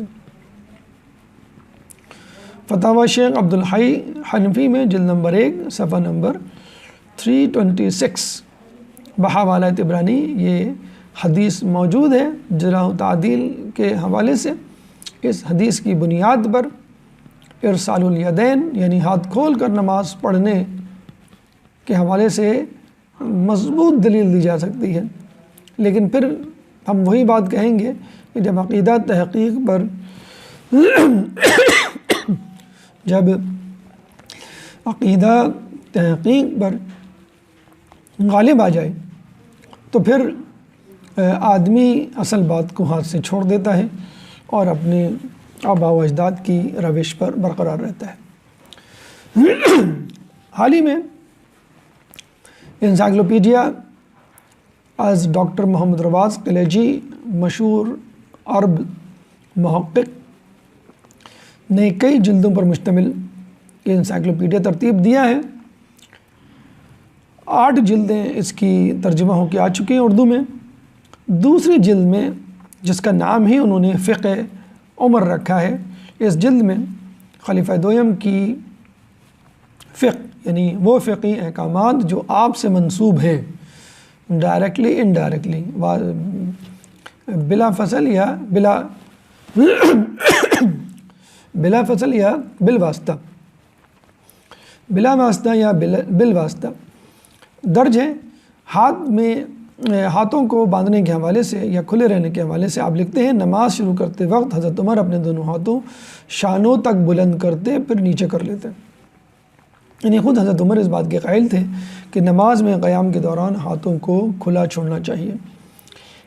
فتاوی شیخ عبدالحی حنفی میں جلد نمبر 1 صفحہ نمبر 326 بحوالہ طبرانی یہ حدیث موجود ہے جرح و تعدیل کے حوالے سے۔ اس حدیث کی بنیاد پر ارسال الیدین یعنی ہاتھ کھول کر نماز پڑھنے کے حوالے سے مضبوط دلیل دی جا سکتی ہے، لیکن پھر ہم وہی بات کہیں گے کہ جب عقیدہ تحقیق پر غالب آ جائے تو پھر آدمی اصل بات کو ہاتھ سے چھوڑ دیتا ہے اور اپنے آباء و اجداد کی روش پر برقرار رہتا ہے۔ حال ہی میں انسائکلوپیڈیا از ڈاکٹر محمد رواز قلیجی مشہور عرب محقق نے کئی جلدوں پر مشتمل یہ انسائکلوپیڈیا ترتیب دیا ہے۔ 8 جلدیں اس کی ترجمہ ہو کے آ چکی ہیں اردو میں۔ دوسری جلد میں جس کا نام ہی انہوں نے فقہ عمر رکھا ہے، اس جلد میں خلیفہ دویم کی فقہ یعنی وہ فقہی احکامات جو آپ سے منسوب ہیں ڈائریکٹلی انڈائریکٹلی بلا فصل یا بلا فصل یا بالواسطہ بلا واسطہ یا بالواسطہ درج ہے۔ ہاتھوں کو باندھنے کے حوالے سے یا کھلے رہنے کے حوالے سے آپ لکھتے ہیں نماز شروع کرتے وقت حضرت عمر اپنے دونوں ہاتھوں شانوں تک بلند کرتے پھر نیچے کر لیتے، یعنی خود حضرت عمر اس بات کے قائل تھے کہ نماز میں قیام کے دوران ہاتھوں کو کھلا چھوڑنا چاہیے۔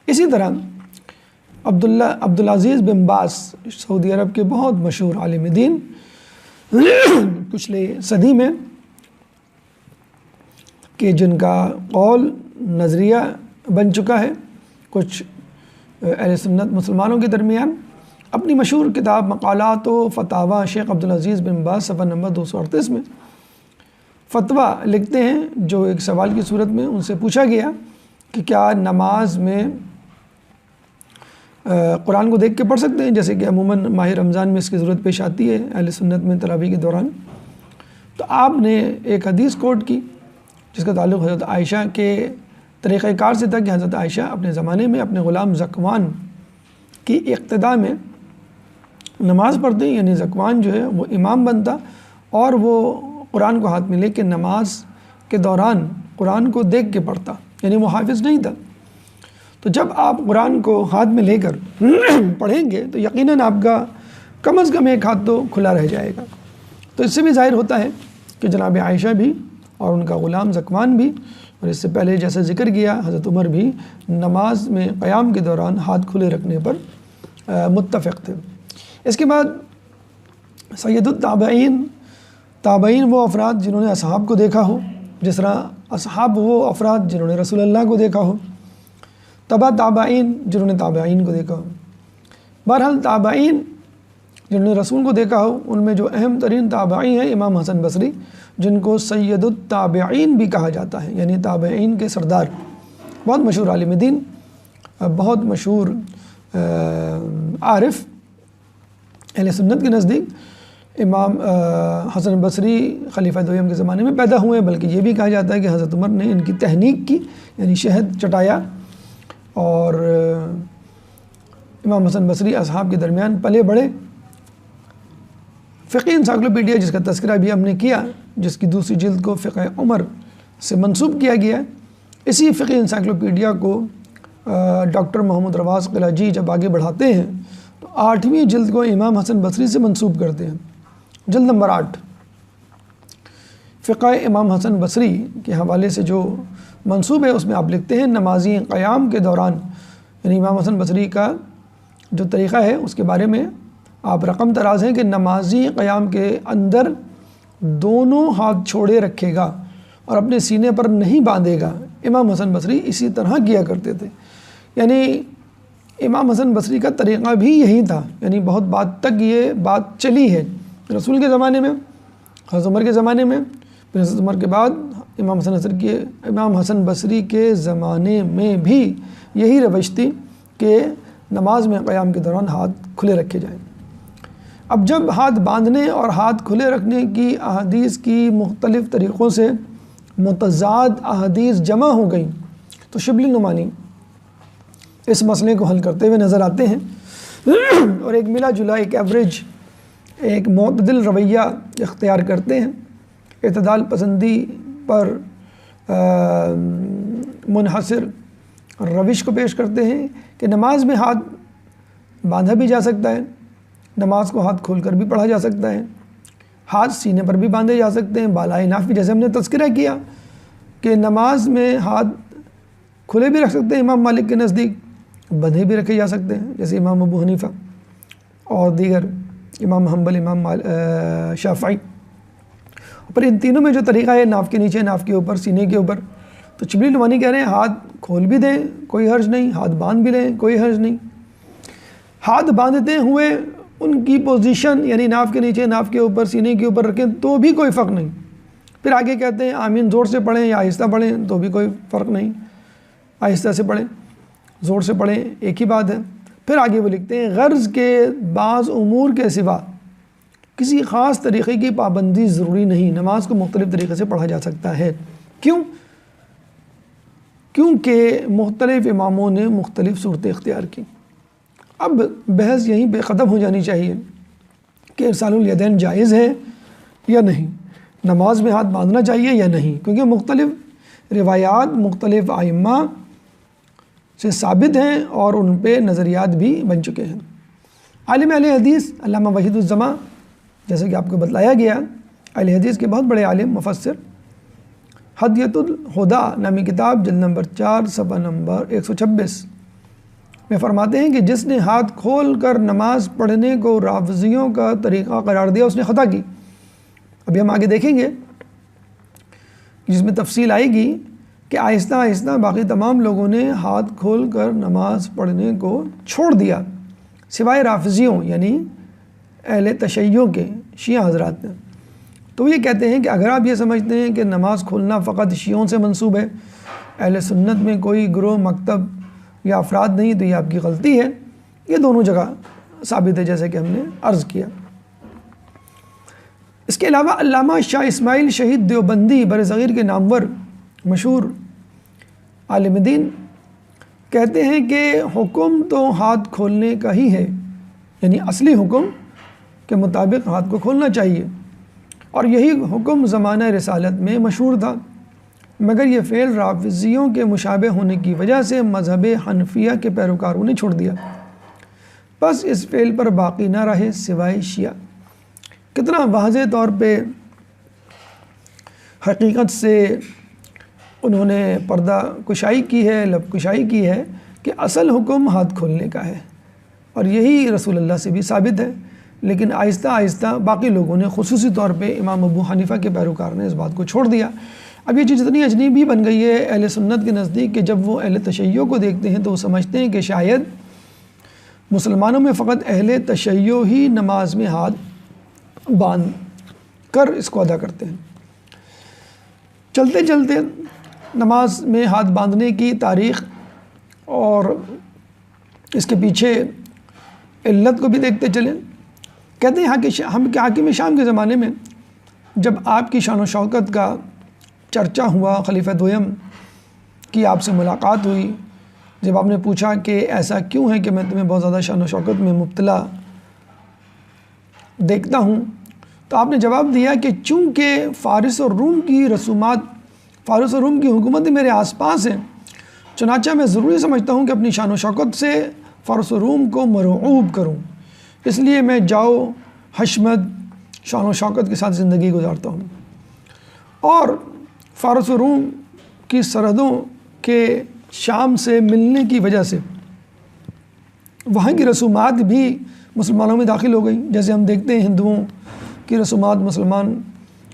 اسی طرح عبدالعزیز بن باز سعودی عرب کے بہت مشہور عالم دین پچھلے صدی میں کہ جن کا قول نظریہ بن چکا ہے کچھ اہل سنت مسلمانوں کے درمیان، اپنی مشہور کتاب مقالات و فتاوی شیخ عبدالعزیز بن باز صفحہ نمبر 238 میں فتویٰ لکھتے ہیں جو ایک سوال کی صورت میں ان سے پوچھا گیا کہ کیا نماز میں قرآن کو دیکھ کے پڑھ سکتے ہیں، جیسے کہ عموماً ماہ رمضان میں اس کی ضرورت پیش آتی ہے اہل سنت میں تراویح کے دوران۔ تو آپ نے ایک حدیث کوٹ کی جس کا تعلق حضرت عائشہ کے طریقہ کار سے تھا کہ حضرت عائشہ اپنے زمانے میں اپنے غلام ذکوان کی اقتداء میں نماز پڑھتے، یعنی ذکوان جو ہے وہ امام بنتا اور وہ قرآن کو ہاتھ میں لے کے نماز کے دوران قرآن کو دیکھ کے پڑھتا، یعنی وہ حافظ نہیں تھا۔ تو جب آپ قرآن کو ہاتھ میں لے کر پڑھیں گے تو یقیناً آپ کا کم از کم ایک ہاتھ تو کھلا رہ جائے گا۔ تو اس سے بھی ظاہر ہوتا ہے کہ جناب عائشہ بھی اور ان کا غلام ذکوان بھی، اور اس سے پہلے جیسے ذکر کیا حضرت عمر بھی نماز میں قیام کے دوران ہاتھ کھلے رکھنے پر متفق تھے۔ اس کے بعد سید التابعین، تابعین وہ افراد جنہوں نے اصحاب کو دیکھا ہو، جس طرح اصحاب وہ افراد جنہوں نے رسول اللہ کو دیکھا ہو، تبع تابعین جنہوں نے تابعین کو دیکھا ہو۔ بہرحال تابعین جنہوں نے رسول کو دیکھا ہو ان میں جو اہم ترین تابعی ہیں امام حسن بصری، جن کو سید التابعین بھی کہا جاتا ہے، یعنی تابعین کے سردار، بہت مشہور عالم دین، بہت مشہور عارف اہل سنت کے نزدیک۔ امام حسن بصری خلیفہ دویم کے زمانے میں پیدا ہوئے، بلکہ یہ بھی کہا جاتا ہے کہ حضرت عمر نے ان کی تحنیک کی، یعنی شہد چٹایا، اور امام حسن بصری اصحاب کے درمیان پلے بڑھے۔ فقہ انسائکلوپیڈیا جس کا تذکرہ بھی ہم نے کیا، جس کی دوسری جلد کو فقہ عمر سے منسوب کیا گیا ہے، اسی فقہ انسائکلوپیڈیا کو ڈاکٹر محمد رواز قلیجی جب آگے بڑھاتے ہیں تو 8ویں جلد کو امام حسن بصری سے منسوب کرتے ہیں، جلد نمبر 8 فقہ امام حسن بصری کے حوالے سے جو منسوب ہے اس میں آپ لکھتے ہیں نمازی قیام کے دوران، یعنی امام حسن بصری کا جو طریقہ ہے اس کے بارے میں آپ رقم تراز ہیں کہ نمازی قیام کے اندر دونوں ہاتھ چھوڑے رکھے گا اور اپنے سینے پر نہیں باندھے گا۔ امام حسن بصری اسی طرح کیا کرتے تھے، یعنی امام حسن بصری کا طریقہ بھی یہی تھا، یعنی بہت بعد تک یہ بات چلی ہے۔ رسول کے زمانے میں حضرت عمر کے زمانے میں، پھر حضرت عمر کے بعد امام حسن بصری کے زمانے میں بھی یہی روش تھی کہ نماز میں قیام کے دوران ہاتھ کھلے رکھے جائیں۔ اب جب ہاتھ باندھنے اور ہاتھ کھلے رکھنے کی احادیث کی مختلف طریقوں سے متضاد احادیث جمع ہو گئیں تو شبلی نعمانی اس مسئلے کو حل کرتے ہوئے نظر آتے ہیں اور ایک ملا جلا ایک ایوریج، ایک معتدل رویہ اختیار کرتے ہیں، اعتدال پسندی پر منحصر روش کو پیش کرتے ہیں کہ نماز میں ہاتھ باندھا بھی جا سکتا ہے، نماز کو ہاتھ کھول کر بھی پڑھا جا سکتا ہے، ہاتھ سینے پر بھی باندھے جا سکتے ہیں، بالائے ناف بھی، جیسے ہم نے تذکرہ کیا کہ نماز میں ہاتھ کھلے بھی رکھ سکتے ہیں امام مالک کے نزدیک، بندھے بھی رکھے جا سکتے ہیں جیسے امام ابو حنیفہ اور دیگر امام حنبل، امام شافعی۔ پر ان تینوں میں جو طریقہ ہے ناف کے نیچے، ناف کے اوپر، سینے کے اوپر، تو شبلی نعمانی کہہ رہے ہیں ہاتھ کھول بھی دیں کوئی حرج نہیں، ہاتھ باندھ بھی لیں کوئی حرج نہیں۔ ہاتھ باندھتے ہوئے ان کی پوزیشن یعنی ناف کے نیچے، ناف کے اوپر، سینے کے اوپر رکھیں تو بھی کوئی فرق نہیں۔ پھر آگے کہتے ہیں آمین زور سے پڑھیں یا آہستہ پڑھیں تو بھی کوئی فرق نہیں، آہستہ سے پڑھیں زور سے پڑھیں ایک ہی بات ہے۔ پھر آگے وہ لکھتے ہیں غرض کے بعض امور کے سوا کسی خاص طریقے کی پابندی ضروری نہیں، نماز کو مختلف طریقے سے پڑھا جا سکتا ہے۔ کیونکہ مختلف اماموں نے مختلف صورتیں اختیار کی۔ اب بحث یہیں پہ ختم ہو جانی چاہیے کہ ارسال الیدین جائز ہے یا نہیں، نماز میں ہاتھ باندھنا چاہیے یا نہیں، کیونکہ مختلف روایات مختلف ائمہ سے ثابت ہیں اور ان پہ نظریات بھی بن چکے ہیں۔ عالم اہل حدیث علامہ وحید الزماں، جیسے کہ آپ کو بتلایا گیا، اہل حدیث کے بہت بڑے عالم مفسر، ہدیۃ الہدیٰ نامی کتاب جلد نمبر 4 صفحہ نمبر 126 میں فرماتے ہیں کہ جس نے ہاتھ کھول کر نماز پڑھنے کو رافضیوں کا طریقہ قرار دیا اس نے خطا کی۔ ابھی ہم آگے دیکھیں گے جس میں تفصیل آئے گی کہ آہستہ آہستہ باقی تمام لوگوں نے ہاتھ کھول کر نماز پڑھنے کو چھوڑ دیا سوائے رافضیوں یعنی اہل تشیع کے شیعہ حضرات نے۔ تو یہ کہتے ہیں کہ اگر آپ یہ سمجھتے ہیں کہ نماز کھولنا فقط شیعوں سے منسوب ہے، اہل سنت میں کوئی گروہ، مکتب یا افراد نہیں، تو یہ آپ کی غلطی ہے۔ یہ دونوں جگہ ثابت ہے جیسے کہ ہم نے عرض کیا۔ اس کے علاوہ علامہ شاہ اسماعیل شہید دیوبندی برصغیر کے نامور مشہور عالم دین کہتے ہیں کہ حکم تو ہاتھ کھولنے کا ہی ہے، یعنی اصلی حکم کے مطابق ہاتھ کو کھولنا چاہیے، اور یہی حکم زمانہ رسالت میں مشہور تھا، مگر یہ فعل رافضیوں کے مشابہ ہونے کی وجہ سے مذہب حنفیہ کے پیروکاروں نے چھوڑ دیا، بس اس فعل پر باقی نہ رہے سوائے شیعہ۔ کتنا واضح طور پہ حقیقت سے انہوں نے پردہ کشائی کی ہے، لب کشائی کی ہے کہ اصل حکم ہاتھ کھولنے کا ہے، اور یہی رسول اللہ سے بھی ثابت ہے، لیکن آہستہ آہستہ باقی لوگوں نے، خصوصی طور پہ امام ابو حنیفہ کے پیروکار نے اس بات کو چھوڑ دیا۔ اب یہ چیز اتنی اجنبی بن گئی ہے اہل سنت کے نزدیک کہ جب وہ اہل تشیع کو دیکھتے ہیں تو وہ سمجھتے ہیں کہ شاید مسلمانوں میں فقط اہل تشیع ہی نماز میں ہاتھ باندھ کر اس کو ادا کرتے ہیں۔ چلتے چلتے نماز میں ہاتھ باندھنے کی تاریخ اور اس کے پیچھے علت کو بھی دیکھتے چلیں۔ کہتے ہیں کہ حاکم شام کے زمانے میں جب آپ کی شان و شوکت کا چرچہ ہوا، خلیفہ دویم کی آپ سے ملاقات ہوئی، جب آپ نے پوچھا کہ ایسا کیوں ہے کہ میں تمہیں بہت زیادہ شان و شوکت میں مبتلا دیکھتا ہوں، تو آپ نے جواب دیا کہ چونکہ فارس اور روم کی رسومات، فارس اور روم کی حکومت میرے آس پاس ہیں، چنانچہ میں ضروری سمجھتا ہوں کہ اپنی شان و شوکت سے فارس و روم کو مرعوب کروں، اس لیے میں جاؤ حشمت شان و شوکت کے ساتھ زندگی گزارتا ہوں۔ اور فارس و روم کی سرحدوں کے شام سے ملنے کی وجہ سے وہاں کی رسومات بھی مسلمانوں میں داخل ہو گئیں، جیسے ہم دیکھتے ہیں ہندوؤں کی رسومات مسلمان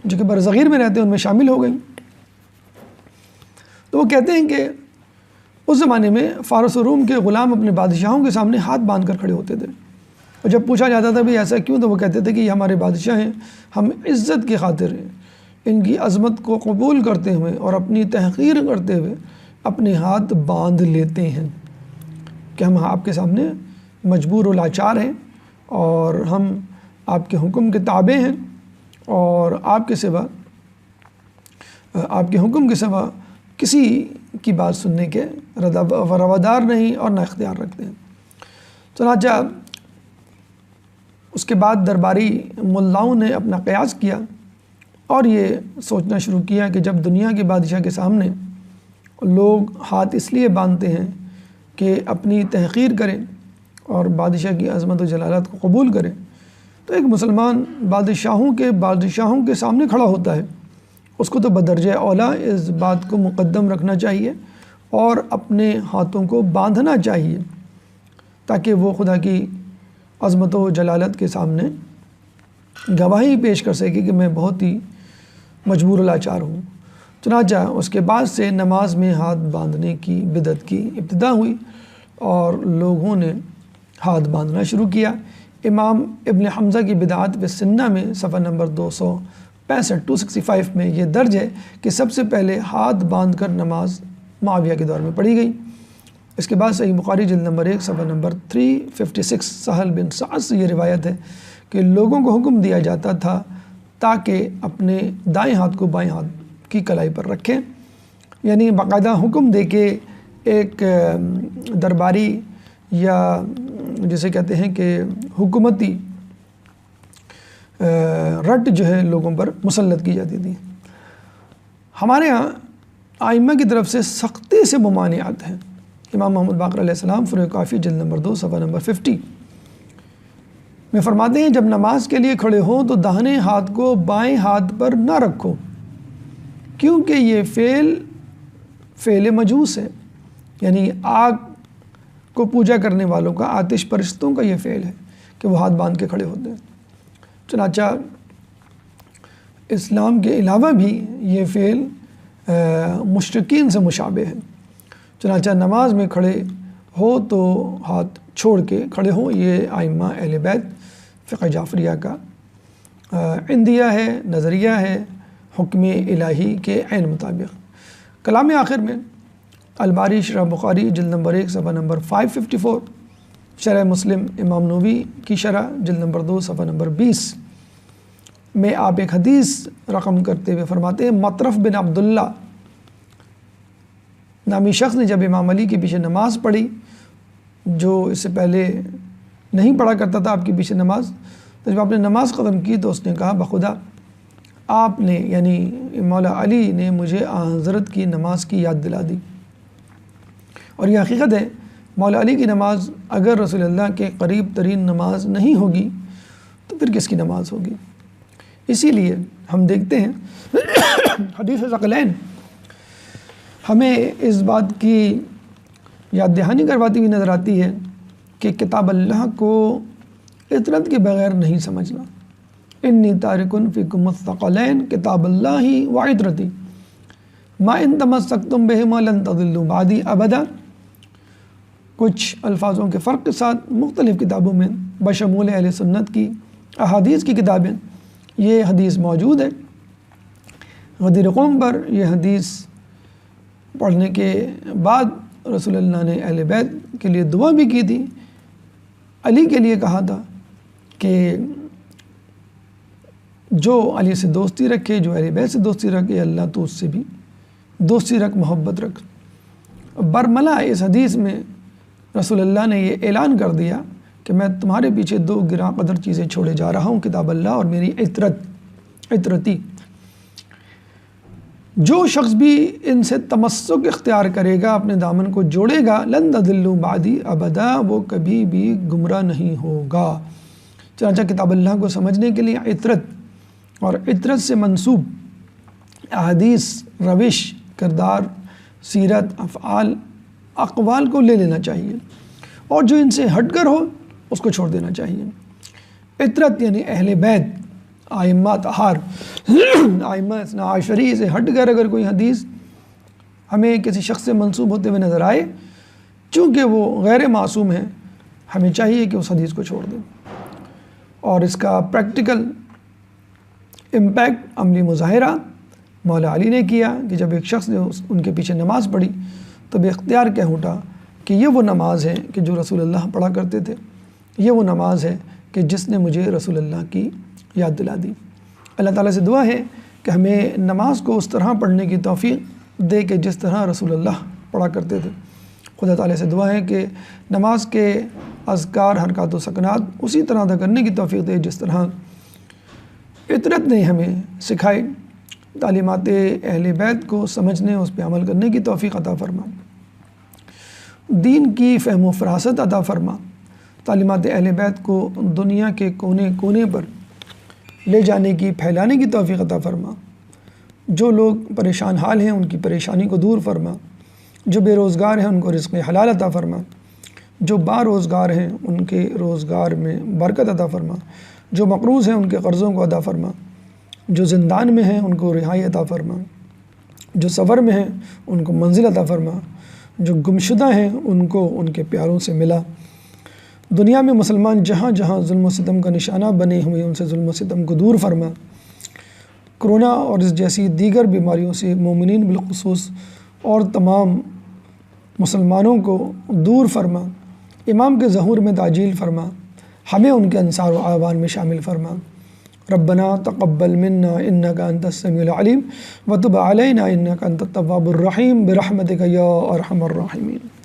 جو کہ برصغیر میں رہتے ہیں ان میں شامل ہو گئیں۔ تو وہ کہتے ہیں کہ اس زمانے میں فارس و روم کے غلام اپنے بادشاہوں کے سامنے ہاتھ باندھ کر کھڑے ہوتے تھے، اور جب پوچھا جاتا تھا بھی ایسا کیوں، تو وہ کہتے تھے کہ یہ ہمارے بادشاہ ہیں، ہم عزت کی خاطر ان کی عظمت کو قبول کرتے ہوئے اور اپنی تحقیر کرتے ہوئے اپنے ہاتھ باندھ لیتے ہیں کہ ہم آپ کے سامنے مجبور و لاچار ہیں اور ہم آپ کے حکم کے تابع ہیں، اور آپ کے حکم کے سوا کسی کی بات سننے کے روادار نہیں اور نہ اختیار رکھتے ہیں۔ چنانچہ اس کے بعد درباری ملاؤں نے اپنا قیاس کیا اور یہ سوچنا شروع کیا کہ جب دنیا کے بادشاہ کے سامنے لوگ ہاتھ اس لیے باندھتے ہیں کہ اپنی تحقیر کریں اور بادشاہ کی عظمت و جلالت کو قبول کریں، تو ایک مسلمان بادشاہوں کے سامنے کھڑا ہوتا ہے، اس کو تو بدرجہ اولیٰ اس بات کو مقدم رکھنا چاہیے اور اپنے ہاتھوں کو باندھنا چاہیے تاکہ وہ خدا کی عظمت و جلالت کے سامنے گواہی پیش کر سکے کہ میں بہت ہی مجبور و لاچار ہوں۔ چنانچہ اس کے بعد سے نماز میں ہاتھ باندھنے کی بدعت کی ابتدا ہوئی اور لوگوں نے ہاتھ باندھنا شروع کیا۔ امام ابن حمزہ کی بدعات بالسنہ میں صفحہ نمبر 265 میں یہ درج ہے کہ سب سے پہلے ہاتھ باندھ کر نماز معاویہ کے دور میں پڑھی گئی۔ اس کے بعد صحیح بخاری جلد نمبر 1 صفحہ نمبر 356 سہل بن سعد سے یہ روایت ہے کہ لوگوں کو حکم دیا جاتا تھا تاکہ اپنے دائیں ہاتھ کو بائیں ہاتھ کی کلائی پر رکھیں، یعنی باقاعدہ حکم دے کے ایک درباری یا جسے کہتے ہیں کہ حکومتی رٹ جو ہے لوگوں پر مسلط کی جاتی تھی۔ ہمارے ہاں ائمہ کی طرف سے سختی سے ممانعات ہیں۔ امام محمد باقر علیہ السلام فروع کافی جلد نمبر 2 صفحہ نمبر 50 میں فرماتے ہیں جب نماز کے لیے کھڑے ہوں تو داہنے ہاتھ کو بائیں ہاتھ پر نہ رکھو، کیونکہ یہ فعل مجوس ہے، یعنی آگ کو پوجا کرنے والوں کا، آتش پرستوں کا یہ فعل ہے کہ وہ ہاتھ باندھ کے کھڑے ہوتے ہیں۔ چنانچہ اسلام کے علاوہ بھی یہ فعل مشرکین سے مشابہ ہے۔ چنانچہ نماز میں کھڑے ہو تو ہاتھ چھوڑ کے کھڑے ہوں، یہ ائمہ اہل بیت فقہ جعفریہ کا عندیہ ہے، نظریہ ہے حکم الہی کے عین مطابق۔ کلام آخر میں الباری شرح بخاری جلد نمبر 1 صفحہ نمبر 554، شرح مسلم امام نووی کی شرح جلد نمبر 2 صفحہ نمبر 20 میں آپ ایک حدیث رقم کرتے ہوئے فرماتے ہیں مطرف بن عبداللہ نامی شخص نے جب امام علی کے پیچھے نماز پڑھی، جو اس سے پہلے نہیں پڑھا کرتا تھا آپ کے پیچھے نماز، تو جب آپ نے نماز ختم کی تو اس نے کہا بخدا آپ نے یعنی مولا علی نے مجھے حضرت کی نماز کی یاد دلا دی۔ اور یہ حقیقت ہے، مولا علی کی نماز اگر رسول اللہ کے قریب ترین نماز نہیں ہوگی تو پھر کس کی نماز ہوگی؟ اسی لیے ہم دیکھتے ہیں حدیث ثقلین ہمیں اس بات کی یاد دہانی کرواتی ہوئی نظر آتی ہے کہ کتاب اللہ کو اطرت کے بغیر نہیں سمجھنا۔ انی تارکن فیکم الثقلین کتاب اللہ و عطرتی ما ان تمسکتم بہما لن تضلوا بعدی ابدا۔ کچھ الفاظوں کے فرق کے ساتھ مختلف کتابوں میں بشمول اہل سنت کی احادیث کی کتابیں یہ حدیث موجود ہے۔ غدیر قوم پر یہ حدیث پڑھنے کے بعد رسول اللہ نے اہل بیت کے لیے دعا بھی کی تھی، علی کے لیے کہا تھا کہ جو علی سے دوستی رکھے، جو اہل بیت سے دوستی رکھے، اللہ تو اس سے بھی دوستی رکھ، محبت رکھ۔ برملا اس حدیث میں رسول اللہ نے یہ اعلان کر دیا کہ میں تمہارے پیچھے 2 گراں قدر چیزیں چھوڑے جا رہا ہوں، کتاب اللہ اور میری عطرتی۔ جو شخص بھی ان سے تمسک اختیار کرے گا، اپنے دامن کو جوڑے گا، لن تضلوا بعدی ابدا، وہ کبھی بھی گمراہ نہیں ہوگا۔ چنانچہ کتاب اللہ کو سمجھنے کے لیے عطرت اور عطرت سے منسوب احادیث، روش، کردار، سیرت، افعال، اقوال کو لے لینا چاہیے اور جو ان سے ہٹ کر ہو اس کو چھوڑ دینا چاہیے۔ عطرت یعنی اہل بیت، ائمہ طہار، ائمہ اثنا عشری سے ہٹ کر اگر کوئی حدیث ہمیں کسی شخص سے منسوب ہوتے ہوئے نظر آئے، چونکہ وہ غیر معصوم ہیں، ہمیں چاہیے کہ اس حدیث کو چھوڑ دیں۔ اور اس کا پریکٹیکل امپیکٹ، عملی مظاہرہ مولا علی نے کیا کہ جب ایک شخص نے ان کے پیچھے نماز پڑھی تو بے اختیار کہہ اٹھا کہ یہ وہ نماز ہے کہ جو رسول اللہ پڑھا کرتے تھے، یہ وہ نماز ہے کہ جس نے مجھے رسول اللہ کی یاد دلا دی۔ اللہ تعالیٰ سے دعا ہے کہ ہمیں نماز کو اس طرح پڑھنے کی توفیق دے کہ جس طرح رسول اللہ پڑھا کرتے تھے۔ خدا تعالیٰ سے دعا ہے کہ نماز کے اذکار، حرکات و سکنات اسی طرح ادا کرنے کی توفیق دے جس طرح فطرت نے ہمیں سکھائی۔ تعلیمات اہل بیت کو سمجھنے، اس پہ عمل کرنے کی توفیق عطا فرما۔ دین کی فہم و فراست عطا فرما۔ تعلیمات اہل بیت کو دنیا کے کونے کونے پر لے جانے کی، پھیلانے کی توفیق عطا فرما۔ جو لوگ پریشان حال ہیں ان کی پریشانی کو دور فرما۔ جو بے روزگار ہیں ان کو رزق حلال عطا فرما۔ جو با روزگار ہیں ان کے روزگار میں برکت عطا فرما۔ جو مقروض ہیں ان کے قرضوں کو ادا فرما۔ جو زندان میں ہیں ان کو رہائی عطا فرما۔ جو سفر میں ہیں ان کو منزل عطا فرما۔ جو گمشدہ ہیں ان کو ان کے پیاروں سے ملا۔ دنیا میں مسلمان جہاں جہاں ظلم و ستم کا نشانہ بنے ہوئے ان سے ظلم و ستم کو دور فرما۔ کرونا اور اس جیسی دیگر بیماریوں سے مومنین بالخصوص اور تمام مسلمانوں کو دور فرما۔ امام کے ظہور میں تعجیل فرما۔ ہمیں ان کے انصار و اعوان میں شامل فرما۔ ربنا تقبل منا انک انت السمیع العلیم وتب علینا انک انت التواب الرحیم برحمتک یا ارحم الراحمین۔